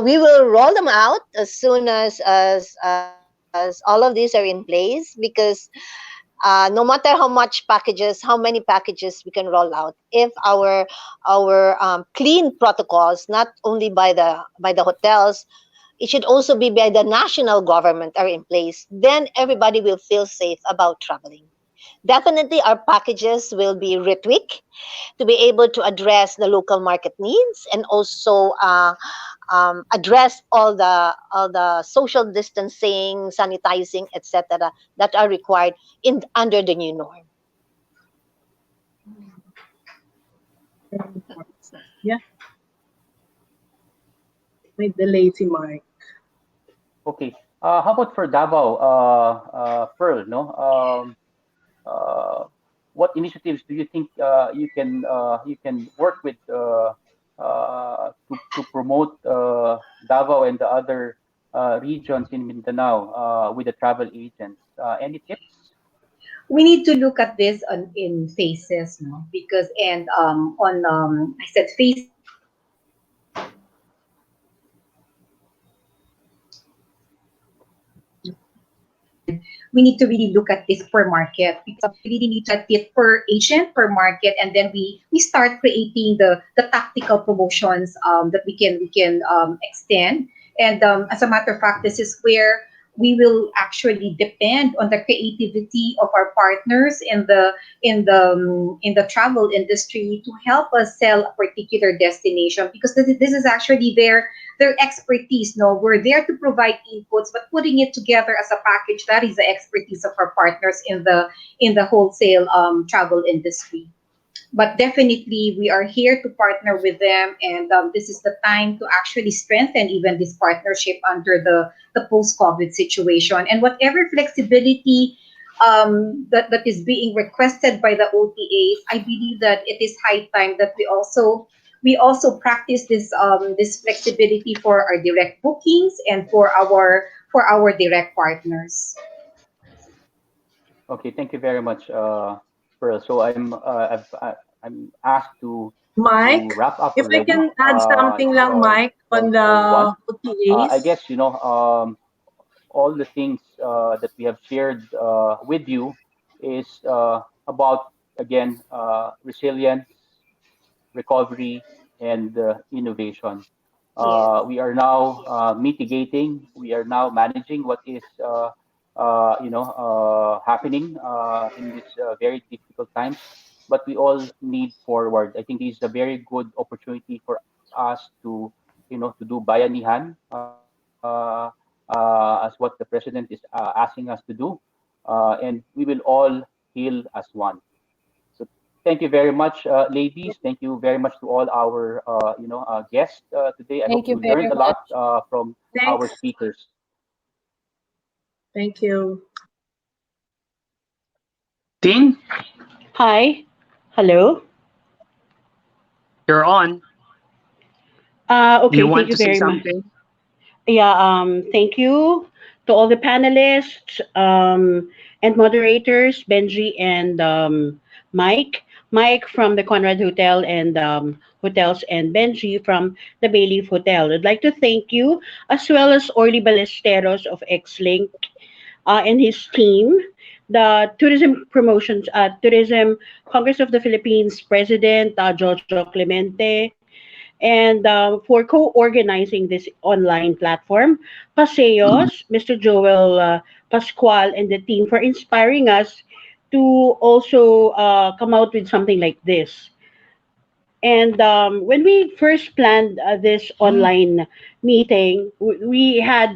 We will roll them out as soon as all of these are in place because no matter how much packages, how many packages we can roll out, if our clean protocols, not only by the hotels, it should also be by the national government are in place, then everybody will feel safe about traveling. Definitely, our packages will be retweaked to be able to address the local market needs and also address all the social distancing, sanitizing, etc., that are required in under the new norm. Yeah, with the lazy Mike. Okay. How about for Davao, Pearl? No. Uh, what initiatives do you think you can work with to promote Davao and the other regions in Mindanao with the travel agents? Any tips? We need to look at this in phases, no? Because and on I said phases because we need to really look at this per market because we really need to look at it per agent, per market, and then we start creating the tactical promotions that we can extend. And as a matter of fact, this is where we will actually depend on the creativity of our partners in the travel industry to help us sell a particular destination because this is actually their expertise. No, we're there to provide inputs, but putting it together as a package, that is the expertise of our partners in the wholesale travel industry. But definitely, we are here to partner with them, and this is the time to actually strengthen even this partnership under the post-COVID situation. And whatever flexibility that is being requested by the OTAs, I believe that it is high time that we also practice this flexibility for our direct bookings and for our direct partners. Okay, thank you very much, Pearl. So I'm asked to Mike, to wrap up if I already. can add something lang, It's Mike, on the 12:01. I OTAs. guess all the things that we have shared with you is about again resilience, recovery, and innovation. Yes. We are now mitigating. We are now managing what is happening in these very difficult times. But we all need forward. I think this is a very good opportunity for us to to do bayanihan, as what the president is asking us to do, and we will all heal as one. So thank you very much, ladies. Thank you very much to all our guests today. I hope Thank you you very learned a much. lot from our Thanks. speakers. Thank you. Tin, Hi. Hello. you're on. You Okay, thank want you to say very much. something? Yeah, thank you to all the panelists and moderators, Benji and Mike. Mike from the Conrad Hotel and Hotels, and Benji from the Bayleaf Hotel. I'd like to thank you, as well as Orly Ballesteros of Xlink and his team, the Tourism Congress of the Philippines President, Jojo Clemente, and for co-organizing this online platform, Paseos, Mr. Joel Pascual, and the team for inspiring us to also come out with something like this. And when we first planned this online meeting, we had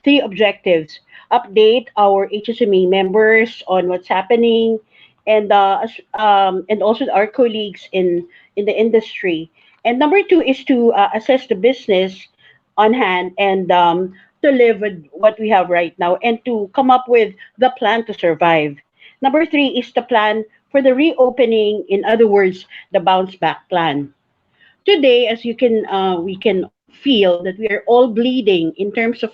three objectives: update our HSMA members on what's happening, and also our colleagues in the industry. And number two is to assess the business on hand and to live with what we have right now and to come up with the plan to survive. Number three is the plan for the reopening, in other words, the bounce back plan. Today, as you can, we can feel that we are all bleeding in terms of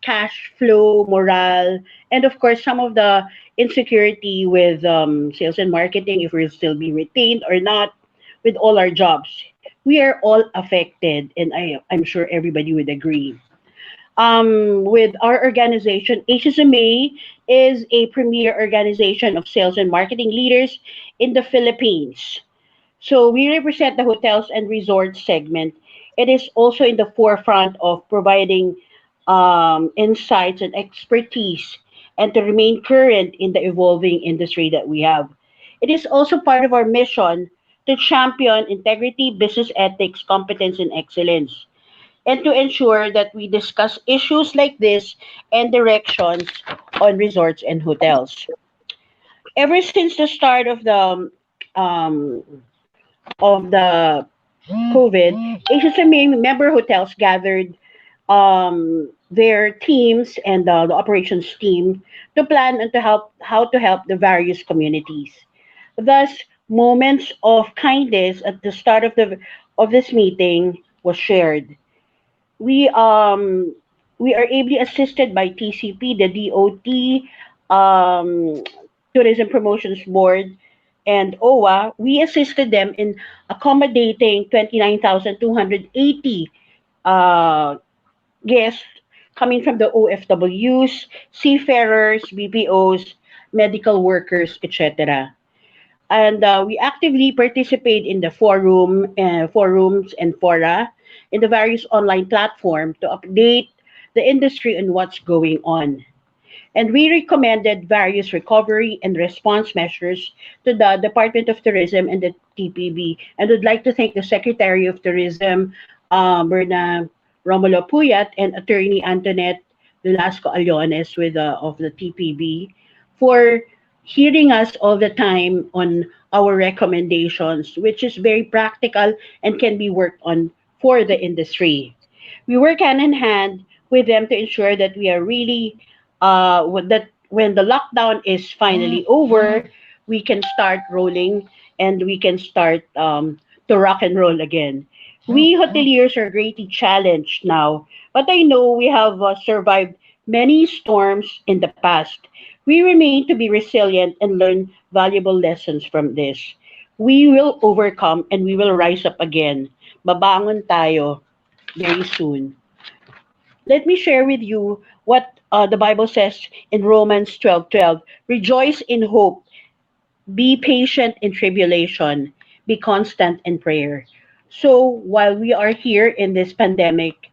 cash flow, morale, and of course, some of the insecurity with sales and marketing, if we'll still be retained or not, with all our jobs. We are all affected, and I'm sure everybody would agree. With our organization, HSMA is a premier organization of sales and marketing leaders in the Philippines. So we represent the hotels and resorts segment. It is also in the forefront of providing insights and expertise and to remain current in the evolving industry that we have. It is also part of our mission to champion integrity, business ethics, competence, and excellence, and to ensure that we discuss issues like this and directions on resorts and hotels. Ever since the start um, of the COVID, HSMA member hotels gathered their teams and the operations team to plan and to help how to help the various communities. Thus, moments of kindness at the start of this meeting was shared. We um we are ably assisted by TCP, the DOT, um, Tourism Promotions Board, and OWA. We assisted them in accommodating 29,280 uh, guests coming from the OFWs, seafarers, BPOs, medical workers, etc. And we actively participate in the forums and fora in the various online platform to update the industry on what's going on. And we recommended various recovery and response measures to the Department of Tourism and the TPB. And would like to thank the Secretary of Tourism, Berna Romulo Puyat, and Attorney Antoinette Velasco Allones of the TPB for hearing us all the time on our recommendations, which is very practical and can be worked on for the industry. We work hand in hand with them to ensure that we are really that when the lockdown is finally over, we can start rolling and we can start to rock and roll again. We hoteliers are greatly challenged now, but I know we have survived many storms in the past. We remain to be resilient and learn valuable lessons from this. We will overcome and we will rise up again. Babangon tayo very soon. Let me share with you what the Bible says in Romans 12:12. Rejoice in hope, be patient in tribulation, be constant in prayer. So while we are here in this pandemic,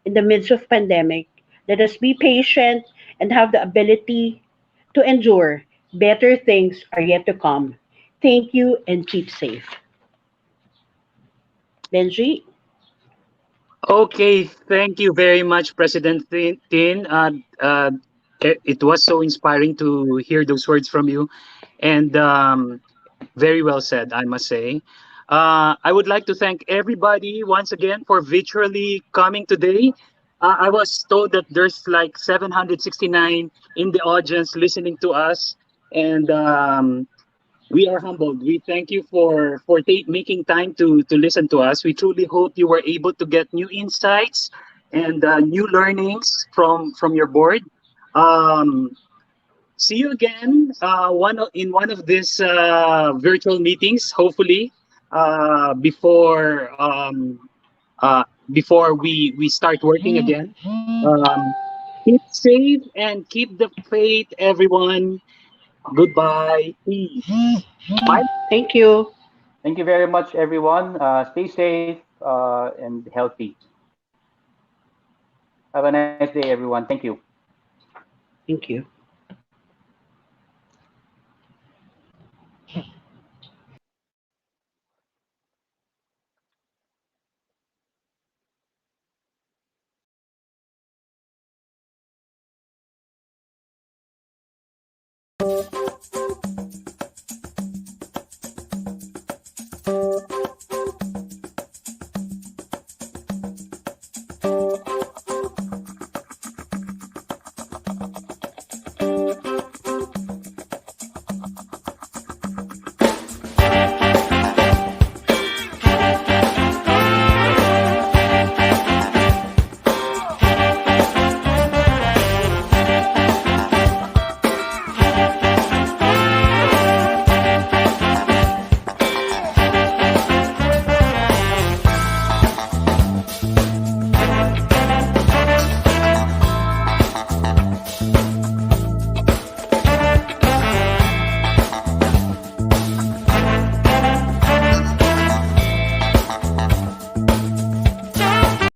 in the midst of pandemic, let us be patient and have the ability to endure. Better things are yet to come. Thank you and keep safe. Benji? Okay, thank you very much, President Tin. It was so inspiring to hear those words from you, and very well said, I must say. I would like to thank everybody once again for virtually coming today. I was told that there's like 769 in the audience listening to us, and we are humbled. We thank you for making time to listen to us. We truly hope you were able to get new insights and new learnings from your board. Um, See you again in one of these virtual meetings, hopefully before we start working again. Um, Keep safe and keep the faith, everyone. Goodbye. Peace. Bye. Thank you. Thank you very much, everyone. Stay safe and healthy. Have a nice day, everyone. Thank you. Thank you.